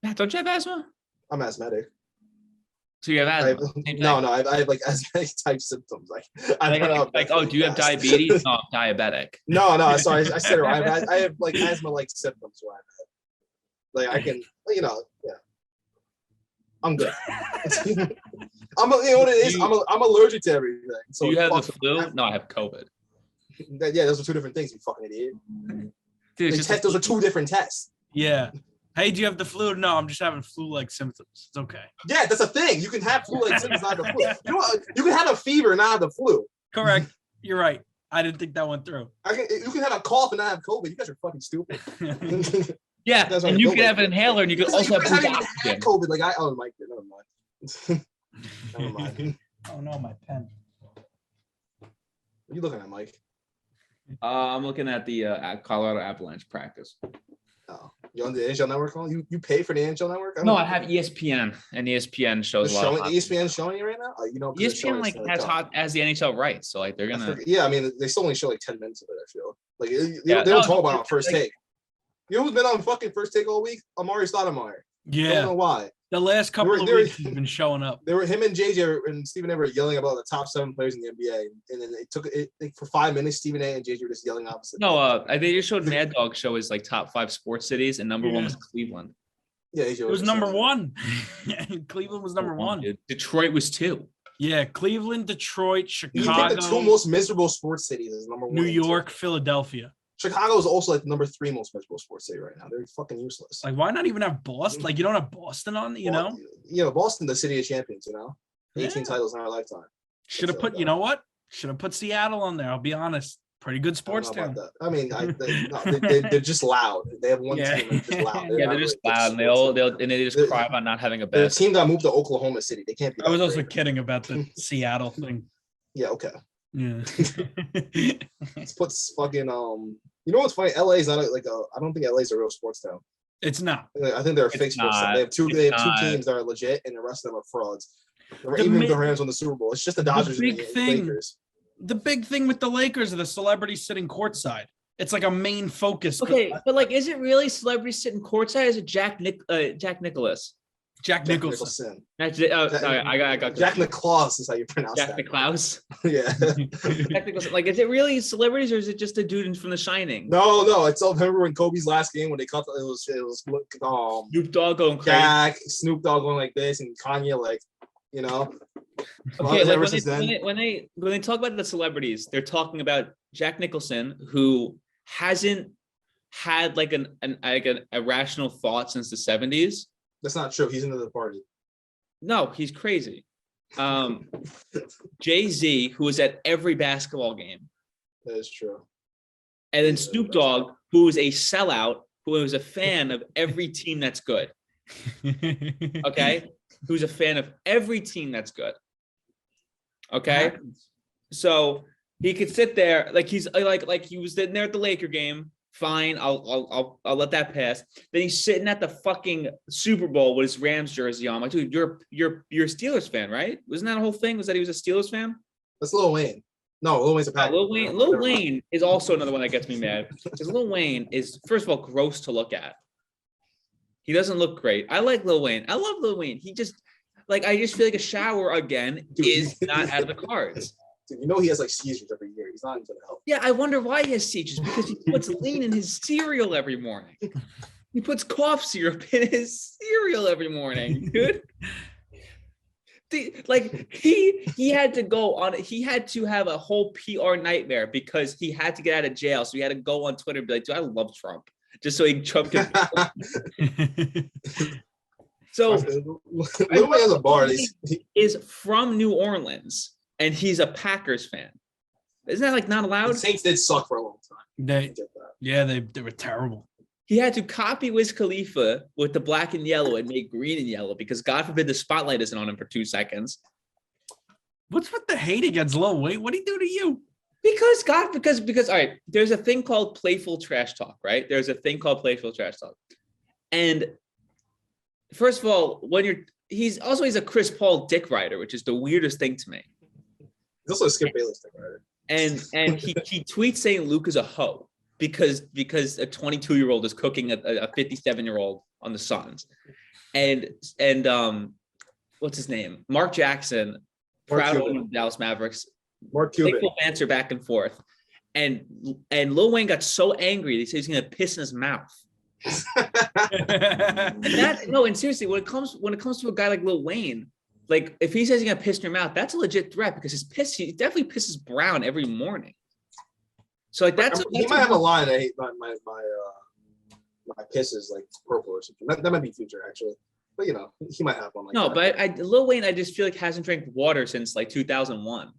Yeah, don't you have asthma? I'm asthmatic. So you have I have, asthma? Same thing. no, I have like asthmatic type symptoms. I don't know. Like, oh, do you have diabetes? No, I'm diabetic. No. Sorry, I said it wrong. I have like asthma like symptoms. Where like I can, yeah. I'm good. you know what it is? I'm allergic to everything. So Do you have the fuck, flu? No, I have COVID. Yeah, those are two different things. You fucking idiot. Dude, it's just Those are two different tests. Yeah. Hey, do you have the flu? No, I'm just having flu-like symptoms. It's okay. Yeah, that's a thing. You can have flu-like symptoms, not the flu. You know what? You can have a fever and not have the flu. Correct. You're right. I didn't think that went through. You can have a cough and not have COVID. You guys are fucking stupid. yeah, That's what and I you feel can like. have an inhaler, and you can also You have guys Boost haven't even had Oxygen. COVID. Like Mike, never mind. Never mind. Oh no, my pen. What are you looking at, Mike? I'm looking at the Colorado Avalanche practice. Oh, you on the NHL Network? You pay for the NHL Network? No, I have ESPN, and ESPN shows a lot. Of ESPN showing you right now? You know, 'cause it's showing ESPN like Stanley has Cup. as the NHL rights, so like they're I gonna. forget- Yeah, I mean, they still only show like 10 minutes of it. I feel like Yeah, they don't no, talk about it on first like- take. You know who's been on fucking first take all week? Amari Stoudemire. I don't Yeah. know why. The last couple They of were- weeks he's been showing up. They were him and JJ and Stephen A were yelling about the top 7 players in the NBA, and then it took it like, for 5 minutes. Stephen A and JJ were just yelling opposite. No, they just showed Mad Dog show his like top 5 sports cities, and number 1 was Yeah. Cleveland. Yeah, AJ It was number 1. Cleveland was number 1. Dude. Detroit was 2. Yeah, Cleveland, Detroit, You think Chicago, the 2 most miserable sports cities is number 1? New and 2? York, Philadelphia. Chicago is also like the number 3 most miserable sports city right now. They're fucking useless. Like, why not even have Boston? Like, you don't have Boston on, you know? Yeah, Boston, the city of champions. 18 Yeah. titles in our lifetime. Should have put, you know what? Should have put Seattle on there. I'll be honest. Pretty good sports I don't know town. about that. I mean, they're just loud. They have one Yeah. team that's just loud. Yeah, not they're just really a loud, and they just They're- cry about not having a Their best. team got moved to Oklahoma City. They can't be. I was that also great. kidding about the Seattle thing. Yeah, okay. Yeah. Let's put fucking You know what's funny? LA is not I don't think LA is a real sports town. It's not. I think they're a It's fake sports town. not. They have two. It's They have not. 2 teams that are legit, and the rest of them are frauds. The Even mi- the Rams won the Super Bowl. It's just the Dodgers big and the thing- Lakers. The big thing with the Lakers are the celebrities sitting courtside. It's like a main focus. Okay, but like, is it really celebrities sitting courtside? Is it Jack Nicholas? Jack Jack Nicholson. Nicholson. That's Jack- sorry, I got Jack Nicklaus is how you pronounce Jack that. Nicklaus. Yeah. Jack Nicholson. Like, is it really celebrities or is it just a dude from The Shining? No. It's all. Remember when Kobe's last game when they cut? It was Snoop Dogg going crazy. Jack, Snoop Dogg going like this, and Kanye like, you know. Okay, like ever since then. when they talk about the celebrities, they're talking about Jack Nicholson, who hasn't had like an irrational thought since the 70s. That's not true. He's into the party. No, he's crazy. Jay-Z, who was at every basketball game. That is true. And then Snoop Dogg, who was a sellout, who was a fan of every team that's good. Okay? Who's a fan of every team that's good. Okay? So he could sit there like he's like he was sitting there at the Laker game. Fine, I'll let that pass. Then he's sitting at the fucking Super Bowl with his Rams jersey on. I'm like, dude, you're a Steelers fan, right? Wasn't that a whole thing? Was that he was a Steelers fan? That's Lil Wayne. No, Lil Wayne's a Packer. Lil Wayne is also another one that gets me mad. Because Lil Wayne is, first of all, gross to look at. He doesn't look great. I like Lil Wayne. I love Lil Wayne. He just, like, I just feel like a shower again is not out of the cards. Dude, you know he has like seizures every year. He's not even gonna help. Yeah, I wonder why he has seizures, because he puts lean in his cereal every morning. He puts cough syrup in his cereal every morning, dude. Like he had to go on. He had to have a whole PR nightmare because he had to get out of jail. So he had to go on Twitter and be like, "Dude, I love Trump," just so Trump can. So Lil Wayne has a bar. Is from New Orleans and he's a Packers fan. Isn't that like not allowed? The Saints did suck for a long time. They were terrible. He had to copy Wiz Khalifa with the black and yellow and make green and yellow because God forbid the spotlight isn't on him for 2 seconds. What's with the hate against Lil Wayne? What'd he do to you? Because all right, there's a thing called playful trash talk, right? There's a thing called playful trash talk. And first of all, he's a Chris Paul dick rider, which is the weirdest thing to me. He's also a Skip Bayless dick rider. And he tweets saying Luke is a hoe. Because a 22-year-old is cooking a 57-year-old on the Suns, and what's his name? Mark Jackson, proud owner of the Dallas Mavericks. Mark Cuban. Playful banter back and forth, and Lil Wayne got so angry they said he's gonna piss in his mouth. And seriously, when it comes to a guy like Lil Wayne, like if he says he's gonna piss in your mouth, that's a legit threat because he definitely pisses brown every morning. So like he might have a line. I hate my piss is like purple or something. That might be future actually, but he might have one. Like no, that. but Lil Wayne, I just feel like hasn't drank water since like 2001.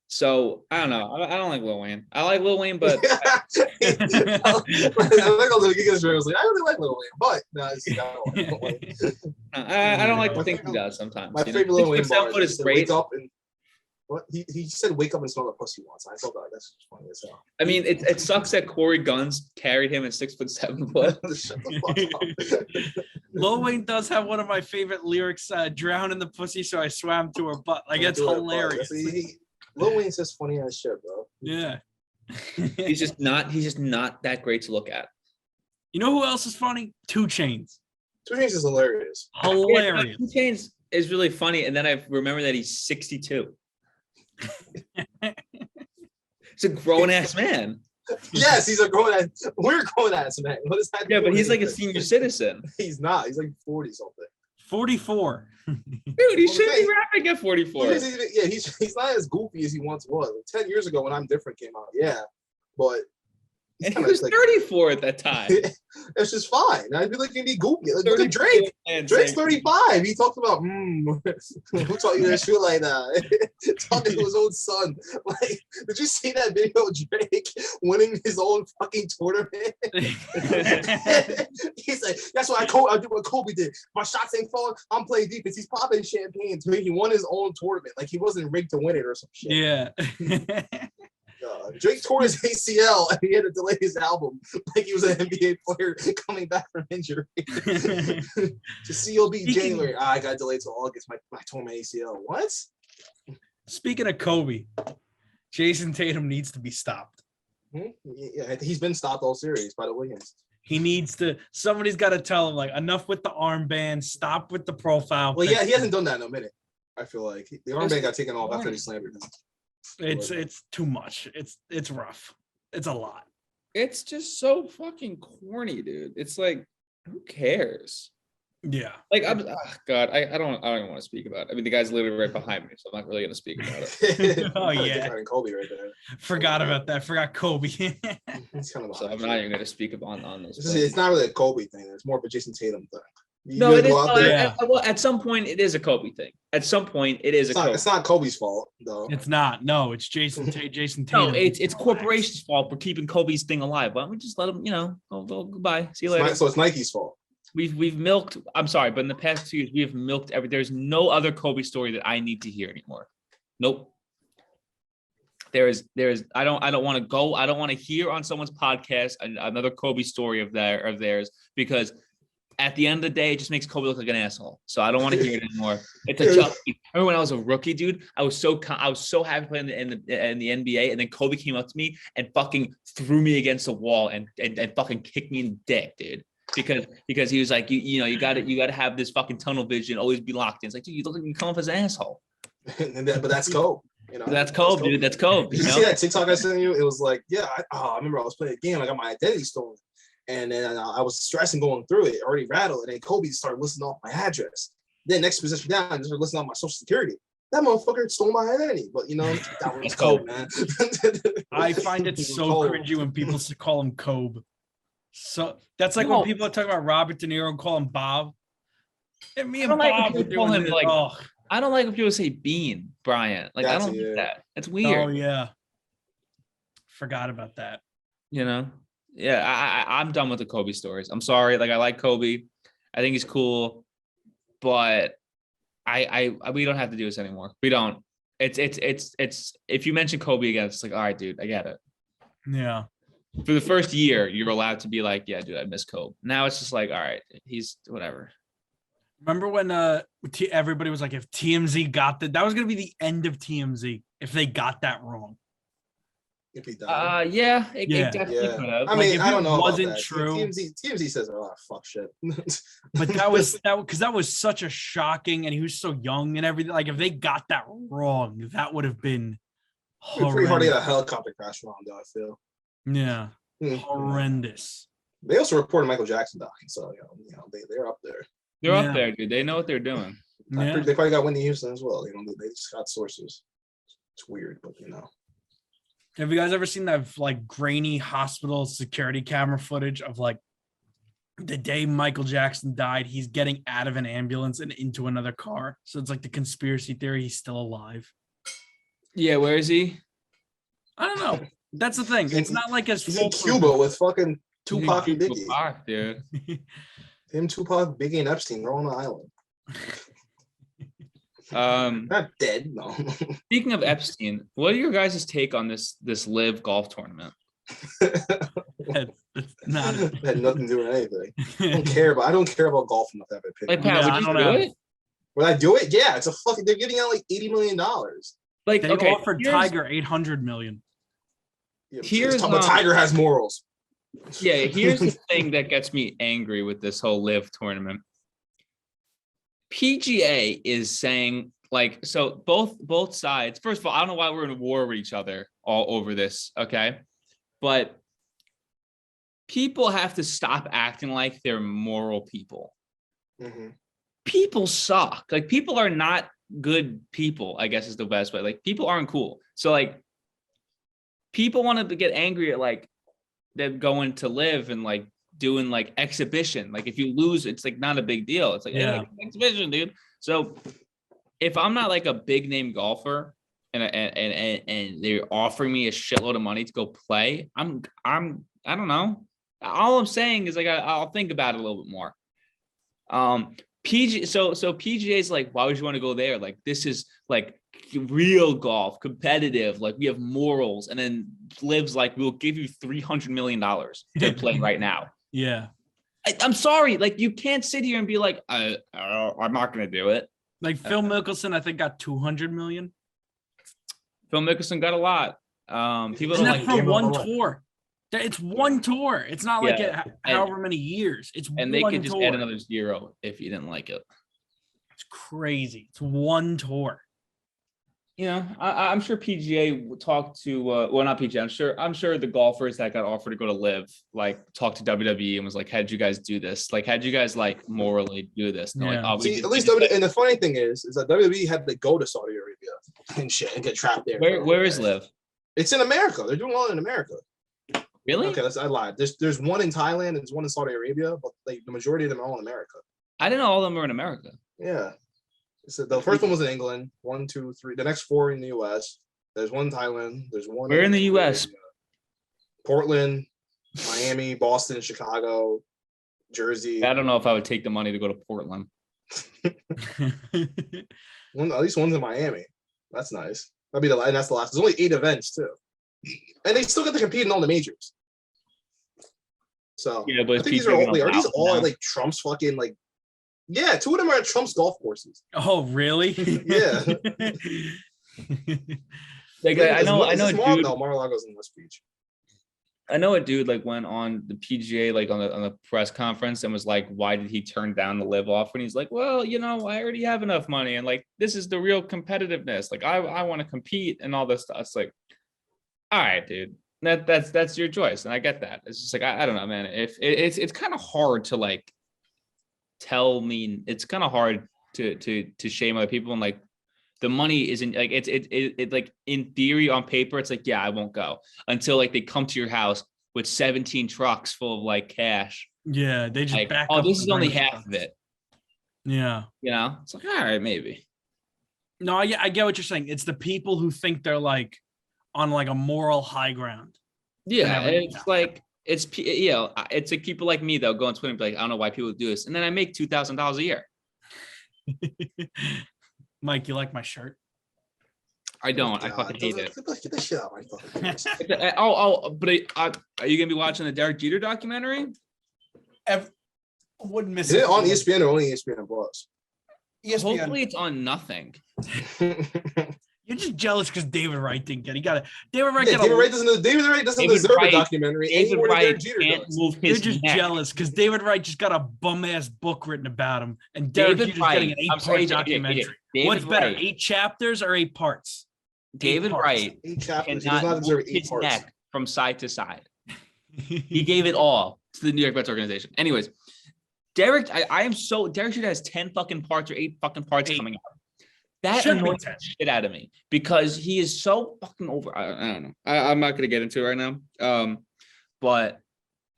So I don't know. I don't like Lil Wayne. I like Lil Wayne, but I really like Lil Wayne, but no, I don't like the things he does sometimes. My favorite Lil Wayne bar is great. What he said, wake up and smell the pussy once. I thought that's just funny as hell. I mean, it sucks that Corey Guns carried him at 6'7". Shut the fuck up. Lil Wayne does have one of my favorite lyrics, drown in the pussy so I swam to her butt. Like, it's hilarious. Lil Wayne's just funny as shit, bro. Yeah. He's just not that great to look at. You know who else is funny? 2 Chainz. 2 Chainz is hilarious. Hilarious. 2 Chainz is really funny, and then I remember that he's 62. He's a grown-ass man. Yes, he's a grown-ass. We're grown-ass man. What is that? Yeah, but he's like a senior citizen. He's not. He's like 40 something. 44. Dude, he shouldn't be rapping at 44. He's not as goofy as he once was. Like 10 years ago when I'm Different came out, yeah, but and he was 34 at that time. It's just fine. I feel like he'd be goofy. Like, look at Drake. Drake's 35. He talked about, who taught you that shit like that? Talking to his own son. Like, did you see that video of Drake winning his own fucking tournament? He's like, that's what I do what Kobe did. My shots ain't falling. I'm playing defense. He's popping champagne. So he won his own tournament. Like, he wasn't rigged to win it or some shit. Yeah. Drake tore his ACL and he had to delay his album like he was an NBA player coming back from injury. To COB January. I got delayed till August. I tore my ACL. What? Speaking of Kobe, Jason Tatum needs to be stopped. Yeah, he's been stopped all series by the Wiggins. He needs to. Somebody's got to tell him, like, enough with the armband. Stop with the profile. Well, yeah, he hasn't done that in a minute. I feel like the armband got taken off after he slammed him. It's too much. It's rough. It's a lot. It's just so fucking corny, dude. It's like, who cares? Yeah. Like God, I don't want to speak about it. I mean, the guy's literally right behind me, so I'm not really gonna speak about it. Oh, yeah. Kobe right there. Forgot about that. Forgot Kobe. It's kind of So I'm not even gonna speak on this. It's not really a Kobe thing. It's more of a Jason Tatum thing. No, it is. Yeah. Well, at some point, it is a Kobe thing. At some point, it is It's not Kobe's fault though. It's not. No, it's Jason No, Tatum. it's corporation's fault for keeping Kobe's thing alive. Why don't we just let him, go goodbye. See you later. So it's Nike's fault. We've milked. I'm sorry, but in the past 2 years, we have milked there's no other Kobe story that I need to hear anymore. Nope. There's I don't want to go. I don't want to hear on someone's podcast another Kobe story of theirs because at the end of the day, it just makes Kobe look like an asshole. So I don't want to hear it anymore. It's a joke. Remember when I was a rookie, dude? I was so happy playing in the NBA, and then Kobe came up to me and fucking threw me against the wall and fucking kicked me in the dick, dude. Because he was like, you got to have this fucking tunnel vision, always be locked in. It's like, dude, you look like you come off as an asshole. But that's Kobe. That's Kobe, dude. That's Kobe. Did you see that TikTok I sent you? It was like, I remember I was playing a game. I got my identity stolen. And then I was stressing going through it, already rattled. And then Kobe started listing off my address. Then next position down, he started listing off my social security. That motherfucker stole my identity. But, that was Kobe, man. I find it so cringy when people call him Kobe. So that's like when people are talking about Robert De Niro and call him Bob. And me and Bob would call him like, I don't like when people say Bean, Brian. Like, I don't get that. That's weird. Oh, yeah. Forgot about that. Yeah, I'm done with the Kobe stories. I'm sorry. Like, I like Kobe. I think he's cool, but we don't have to do this anymore. We don't. It's if you mention Kobe again, it's like, all right, dude, I get it. Yeah. For the first year, you're allowed to be like, yeah, dude, I miss Kobe. Now it's just like, all right, he's whatever. Remember when everybody was like, if TMZ got that was going to be the end of TMZ if they got that wrong. If he died. It definitely could have. I mean, I don't know. Wasn't about that. true. TMZ says a lot of fuck shit. But that was such a shocking, and he was so young and everything. Like, if they got that wrong, that would have been pretty hard to get a helicopter crash wrong, though, I feel. Yeah. Horrendous. They also reported Michael Jackson dying, so they're up there. They're up there, dude. They know what they're doing. Yeah. They probably got Whitney Houston as well. They just got sources. It's weird, but Have you guys ever seen that like grainy hospital security camera footage of like the day Michael Jackson died? He's getting out of an ambulance and into another car. So it's like the conspiracy theory he's still alive. Yeah, where is he? I don't know. That's the thing. It's not like he's in Cuba with fucking Tupac and Biggie. Tupac, dude. Him, Tupac, Biggie, and Epstein. They're on the island. Not dead, no. Speaking of Epstein, what are your guys' take on this live golf tournament? Had nothing to do with anything. I don't care about golf enough to have an opinion. Like, Pat, would you do it? Would I do it? Yeah, it's a fucking. They're giving out like $80 million. Like, they offered Tiger $800 million. Yeah, but Tiger has morals. Yeah, here's the thing that gets me angry with this whole live tournament. PGA is saying, like, so both sides. First of all, I don't know why we're in war with each other all over this, okay? But people have to stop acting like they're moral people. Mm-hmm. People suck. Like, people are not good people, I guess is the best way. Like, people aren't cool. So, like, people want to get angry at, like, them going to live and, like, doing, like, exhibition. Like, if you lose, it's, like, not a big deal. It's like, hey, exhibition, dude. So if I'm not, like, a big name golfer and they're offering me a shitload of money to go play, I don't know. All I'm saying is, like, I'll think about it a little bit more. So PGA is like, why would you want to go there? Like, this is like real golf, competitive. Like, we have morals. And then Liv's like, we'll give you $300 million to play right now. Yeah. I'm sorry. Like, you can't sit here and be like, I'm not going to do it. Like, Phil Mickelson, I think, got $200 million. Phil Mickelson got a lot. People and don't that's like for one tour. It's one tour. It's not like however many years. It's and they could just add another 0 if you didn't like it. It's crazy. It's one tour. I'm sure PGA talked to well, not PGA. I'm sure the golfers that got offered to go to Live like talked to WWE and was like, "How'd you guys do this? Like, how'd you guys like morally do this?" And they're like, Yeah. "Oh, See, at least WWE, and the funny thing is that WWE had to go to Saudi Arabia and shit and get trapped there. where is Live? It's in America. They're doing well in America. Really? Okay, I lied. There's one in Thailand and there's one in Saudi Arabia, but like the majority of them are all in America. I didn't know all of them were in America. Yeah. So the first one was in England. 1, 2, 3. The next 4 in the US. There's one in Thailand. There's one. Where in the US? Portland, Miami, Boston, Chicago, Jersey. I don't know if I would take the money to go to Portland. At least one's in Miami. That's nice. And that's the last. There's only 8 events too, and they still get to compete in all the majors. So yeah, but I think these are all like Trump's fucking like. Yeah, 2 of them are at Trump's golf courses. Oh, really? Yeah. Like I know, dude. No, Mar-a-Lago's in West Beach. I know a dude like went on the PGA like on the press conference and was like, "Why did he turn down the Live offer?" And he's like, "Well, I already have enough money, and like this is the real competitiveness. Like I want to compete and all this stuff." It's like, all right, dude. That's your choice, and I get that. It's just like I don't know, man. If it's kind of hard to like tell me, it's kind of hard to shame other people, and like the money isn't like it like in theory on paper it's like, yeah, I won't go until like they come to your house with 17 trucks full of like cash. Yeah, they just like, back oh, up. this is only half of it. Yeah, it's like, all right, maybe. No, I get what you're saying. It's the people who think they're like on like a moral high ground. Yeah, it's like it's like people like me though go on Twitter and be like, I don't know why people do this, and then I make $2,000 a year. Mike, you like my shirt? I don't. I fucking hate it. Get the shit out of my fucking But are you gonna be watching the Derek Jeter documentary? Wouldn't miss Is it. it on ESPN or only ESPN Plus? ESPN. Hopefully, it's on nothing. You're just jealous because David Wright didn't get it. He got it. David Wright doesn't deserve a documentary. David Wright can't move his You're just neck. jealous because David Wright just got a bum ass book written about him, and Derek Jeter's getting an 8-part documentary. What's better, 8 chapters or 8 parts? David Wright 8 chapters. He does cannot not deserve move 8 his parts. neck from side to side. He gave it all to the New York Mets organization. Anyways, Derek Jeter has 10 fucking parts or 8 fucking parts coming out. That annoys the shit out of me because he is so fucking over. I don't know. I'm not gonna get into it right now. But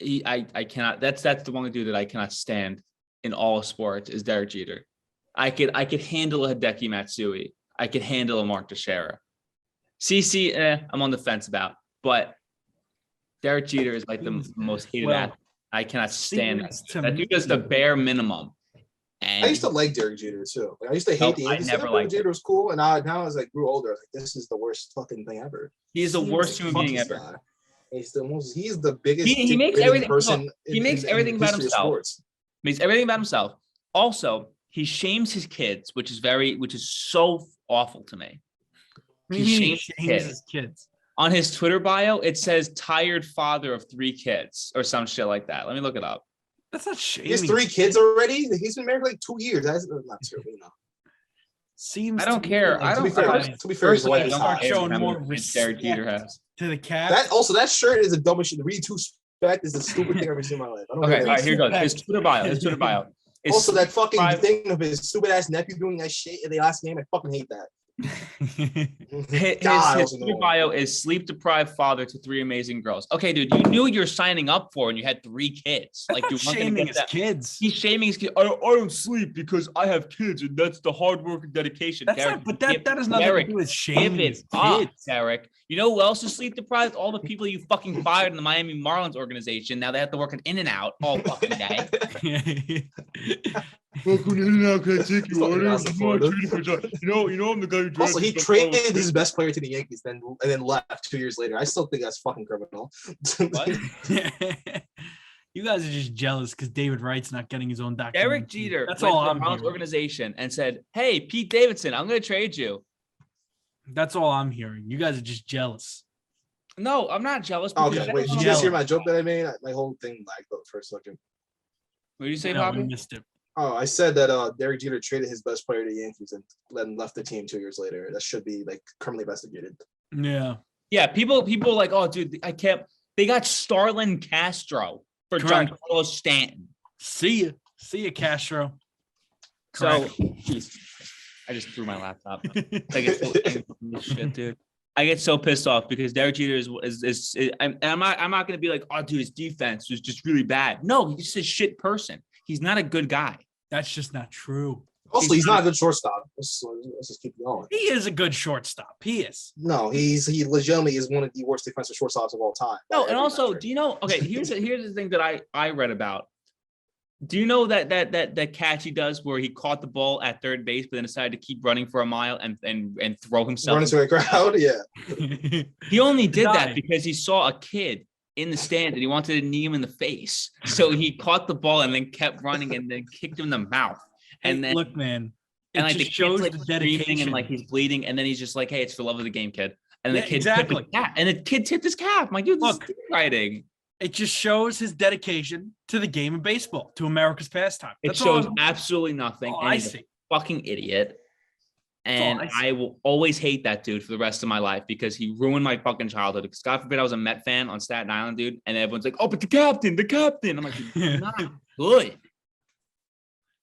I cannot. That's the one dude that I cannot stand in all sports is Derek Jeter. I could handle a Hideki Matsui. I could handle a Mark Teixeira. CC, I'm on the fence about. But Derek Jeter is like the most hated athlete. I cannot stand that. That dude does the bare minimum. And I used to like Derek Jeter too. Like, I used to hate the Yankees. I never liked Jeter was cool, and now as I grew older, I was like, this is the worst fucking thing ever. He's the worst human being ever. He's the biggest. He makes everything person. He makes everything about himself. Makes everything about himself. Also, he shames his kids, which is so awful to me. He shames his kids. On his Twitter bio, it says "tired father of 3 kids" or some shit like that. Let me look it up. That's not shaming. He has 3 kids already. He's been married for like 2 years. That's not true. Seems. I don't care. Like, to be fair, his wife is hot. Showing more respect Jeter has to the cat. That shirt is the dumbest shit. The read 2 spec is the stupid thing I've ever seen in my life. Okay, all right, here goes. His Twitter bio. Also, that fucking thing of his stupid ass nephew doing that shit in the last game, I fucking hate that. His Twitter bio is sleep deprived father to 3 amazing girls. Okay, dude, you knew you're signing up for and you had 3 kids. That's like, you're shaming his kids. He's shaming his kids. I don't sleep because I have kids, and that's the hard work and dedication. That has nothing to do with shaming his kids. Derek. You know who else is sleep deprived? All the people you fucking fired in the Miami Marlins organization. Now they have to work an In-N-Out all fucking day. Welcome to In-N-Out. Can I take your order? You know I'm the guy who drafted. Also, he traded his best player to the Yankees, and then left 2 years later. I still think that's fucking criminal. What? You guys are just jealous because David Wright's not getting his own documentary. Derek Jeter that's all I'm hearing. Organization and said, "Hey, Pete Davidson, I'm going to trade you." That's all I'm hearing. You guys are just jealous. No, I'm not jealous. Okay, wait. Did you guys hear my joke that I made? My whole thing lagged up for a second. What did you say, No, Bobby? we missed it. Oh, I said that Derek Jeter traded his best player to the Yankees and then left the team 2 years later. That should be like criminally investigated. Yeah. Yeah, people are like, oh, dude, I can't. They got Starlin Castro for Correct. Giancarlo Stanton. See ya, Castro. So, Correct. geez, I just threw my laptop. I get so angry from this shit, dude. I get so pissed off because Derek Jeter is I'm not gonna be like, oh, dude, his defense was just really bad. No, he's just a shit person. He's not a good guy. That's just not true. Also, he's not a good shortstop. Let's just keep going. He is a good shortstop. He is. No, he legitimately is one of the worst defensive shortstops of all time. No, and also, do you know? Okay, here's the thing that I read about. Do you know that catch he does where he caught the ball at third base, but then decided to keep running for a mile and throw himself run into a crowd? Yeah. He only did that because he saw a kid in the stand and he wanted to knee him in the face. So he caught the ball and then kept running and then kicked him in the mouth. And then look, man, and like just the shows kid's the like dedication screaming and like he's bleeding, and then he's just like, "Hey, it's for the love of the game, kid." And the Yeah, kid exactly. tipped his cap, and the kid tipped his cap. I'm like, dude, this is writing. It just shows his dedication to the game of baseball, to America's pastime. It That's shows all absolutely nothing. all And I he's see. a fucking idiot. And all I see. I will always hate that dude for the rest of my life because he ruined my fucking childhood. Because God forbid I was a Met fan on Staten Island, dude. And everyone's like, oh, but the captain. I'm like, he's not good.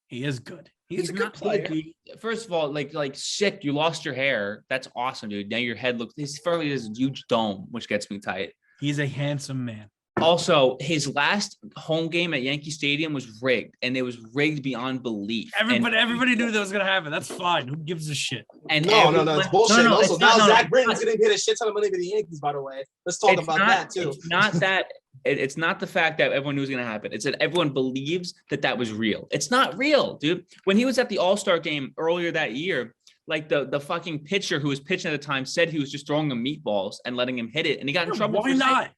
He is good. He's He's a good not player. good, dude. First of all, like sick, you lost your hair. That's awesome, dude. Now your head looks, his fairly is a huge dome, which gets me tight. He's a handsome man. Also, his last home game at Yankee Stadium was rigged, and it was rigged beyond belief. Everybody knew that was gonna happen. That's fine. Who gives a shit? And No, it's bullshit. No, Also, it's now not, Zach Britton's going to get a shit ton of money for the Yankees, by the way. Let's talk about that, too. It's not that. It's not the fact that everyone knew it was going to happen. It's that everyone believes that was real. It's not real, dude. When he was at the All-Star game earlier that year, like the fucking pitcher who was pitching at the time said he was just throwing him meatballs and letting him hit it, and he got in trouble. Why not?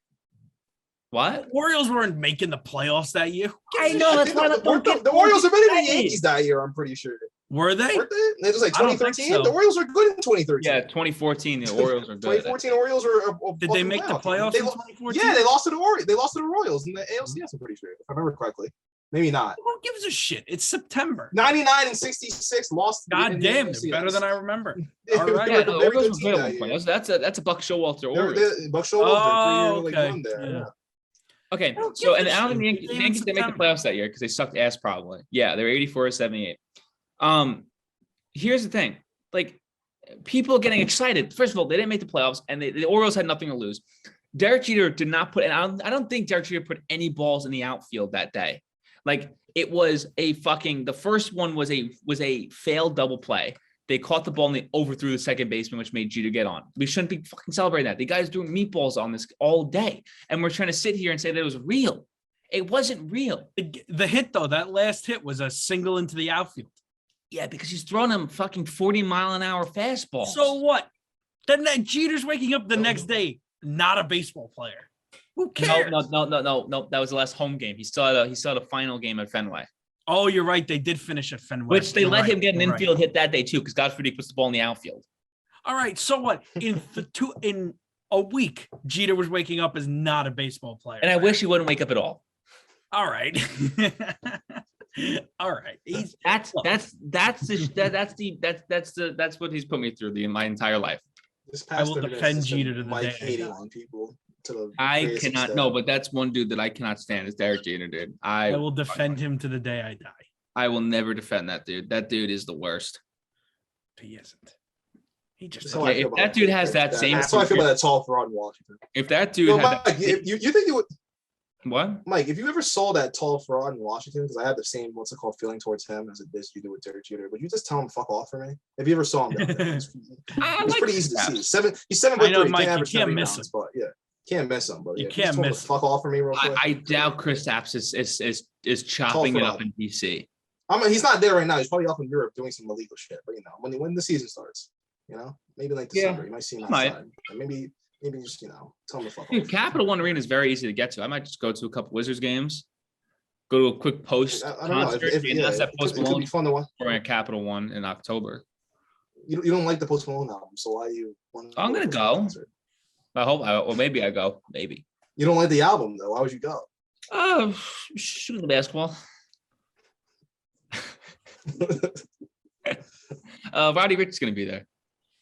What? The Orioles weren't making the playoffs that year. I know. That's why The Orioles are better than the Yankees that year, I'm pretty sure. Were they? Weren't they? It was like I don't think 2013. so. The Orioles were good in 2013. Yeah, 2014. The Orioles are good. 2014 Orioles were. Did they make the playoffs in 2014? Yeah, they lost to the Orioles. They lost to the Royals in the ALCS. I'm pretty sure, if I remember correctly. Maybe not. Who gives a shit? It's September. 99 and 66 lost. God damn, they're better than I remember. All right. Yeah, the Very good Orioles were team good that at one year. point. That's a Buck Showalter Orioles. Buck Showalter. Oh, okay. Yeah. Okay, Don't so give and a I don't think the shit. Yankees didn't make the playoffs that year because they sucked ass probably. Yeah, they were 84-78. Here's the thing, like people getting excited. First of all, they didn't make the playoffs, and the Orioles had nothing to lose. Derek Jeter did not put, and I don't think Derek Jeter put any balls in the outfield that day. Like it was a fucking. The first one was a failed double play. They caught the ball and they overthrew the second baseman, which made Jeter get on. We shouldn't be fucking celebrating that. The guy's doing meatballs on this all day. And we're trying to sit here and say that it was real. It wasn't real. The hit, though, that last hit was a single into the outfield. Yeah, because he's throwing him fucking 40-mile-an-hour fastballs. So what? Then that Jeter's waking up the next day, not a baseball player. Who cares? No. That was the last home game. He still had a final game at Fenway. Oh, you're right. They did finish at Fenway. Which they let him get an infield hit that day too, because God forbid he puts the ball in the outfield. All right. So what? In a week, Jeter was waking up as not a baseball player. And I wish he wouldn't wake up at all. All right. All right. That's what he's put me through my entire life. I will defend Jeter to the day hating on people. I cannot but that's one dude that I cannot stand is Derek Jeter, dude. I will defend him to the day I die. I will never defend that dude. That dude is the worst. He isn't. He just if that dude has that same. That's how I feel about that tall fraud in Washington. If that dude, Mike, you think you would? What? Mike, if you ever saw that tall fraud in Washington, because I have the same feeling towards him as it is you do with Derek Jeter, would you just tell him fuck off for me? If you ever saw him, it's pretty easy to see. He's 7'3". I know, Mike, you can't miss him. But yeah. Can't miss him, but you can't miss. Fuck off for me, real quick. I doubt Chris Apps is chopping it up in DC. He's not there right now. He's probably off in Europe doing some illegal shit. But when the season starts, maybe like December, you might see him outside. Maybe just tell him to fuck off. Capital One Arena is very easy to get to. I might just go to a couple Wizards games, go to a quick post concert. It could be fun to watch. We're at Capital One in October. You don't like the Post Malone album, so why you? I'm gonna go. Concert? I hope, or maybe I go. Maybe. You don't like the album though. Why would you go? Shooting the basketball. Roddy Rich is gonna be there.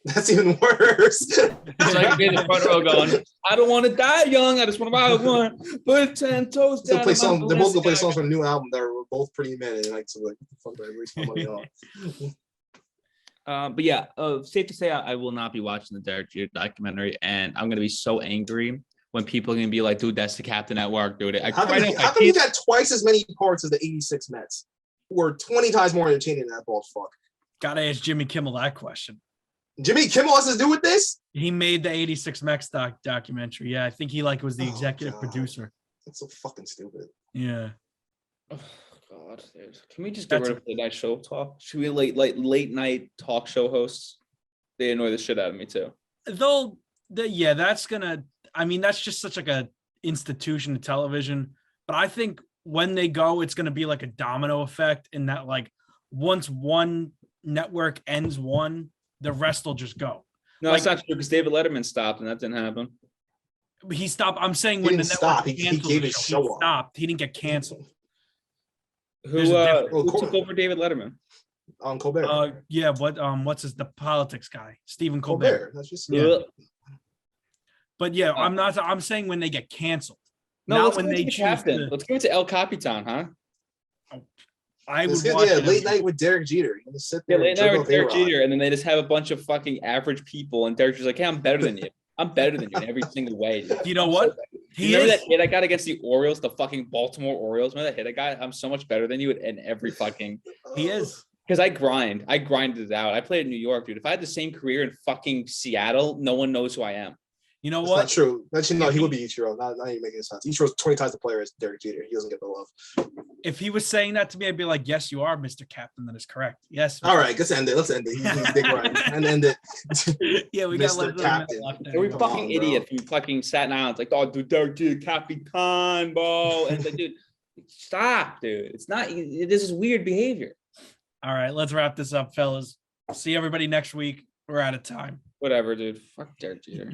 That's even worse. So I can be in the front row going, I don't want to die young. I just want to buy one. Put 10 toes down. They're both gonna play songs from a new album that were both pretty mid. And like, so like, what the fuck do I waste my money on? But yeah, safe to say I will not be watching the Derek Jeter documentary, and I'm gonna be so angry when people are gonna be like, dude, that's the captain at work, dude. How come he got twice as many parts as the 86 Mets? Who were 20 times more entertaining than that ball fuck. Gotta ask Jimmy Kimmel that question. Jimmy Kimmel has to do with this? He made the 86 Mex documentary. Yeah, I think he was the executive producer. That's so fucking stupid. Yeah. Oh God, dude. Can we just get rid of late night show talk? Should we late night talk show hosts? They annoy the shit out of me too. That's just such like a institution of television. But I think when they go, it's gonna be like a domino effect in that like once one network ends one, the rest will just go. No, that's not true because David Letterman stopped and that didn't happen. He stopped. I'm saying He when the didn't network stop. He canceled gave the his show, he show up. stopped. He didn't get canceled. Who took over David Letterman? Colbert. What's the politics guy? Stephen Colbert. That's just But yeah, I'm saying when they get canceled. No, not let's when go they to the choose captain. Let's go to El Capitan, huh? I would watch late night with Derek Jeter. You sit there late night with Derek Jeter, and then they just have a bunch of fucking average people, and Derek Jeter's like, "Hey, I'm better than you. I'm better than you in every single way." Dude. You know what? Remember that hit I got against the Orioles, the fucking Baltimore Orioles? Remember that hit I got? I'm so much better than you in every fucking. He is. Because I grinded it out. I played in New York, dude. If I had the same career in fucking Seattle, no one knows who I am. You know That's what? not true. He would be Ichiro. Not even making sense. Ichiro's 20 times the player as Derek Jeter. He doesn't get the love. If he was saying that to me, I'd be like, "Yes, you are, Mr. Captain. That is correct. Yes." All right, let's end it. Let's end it. He's big right. And end it. Yeah, we got Mr. Captain. Every Come fucking on, idiot from fucking Staten Island's like, "Oh, dude, Derek Jeter, Capitan, bro." And it's like, dude, stop, dude. It's not. This is weird behavior. All right, let's wrap this up, fellas. See everybody next week. We're out of time. Whatever, dude. Fuck Derek Jeter.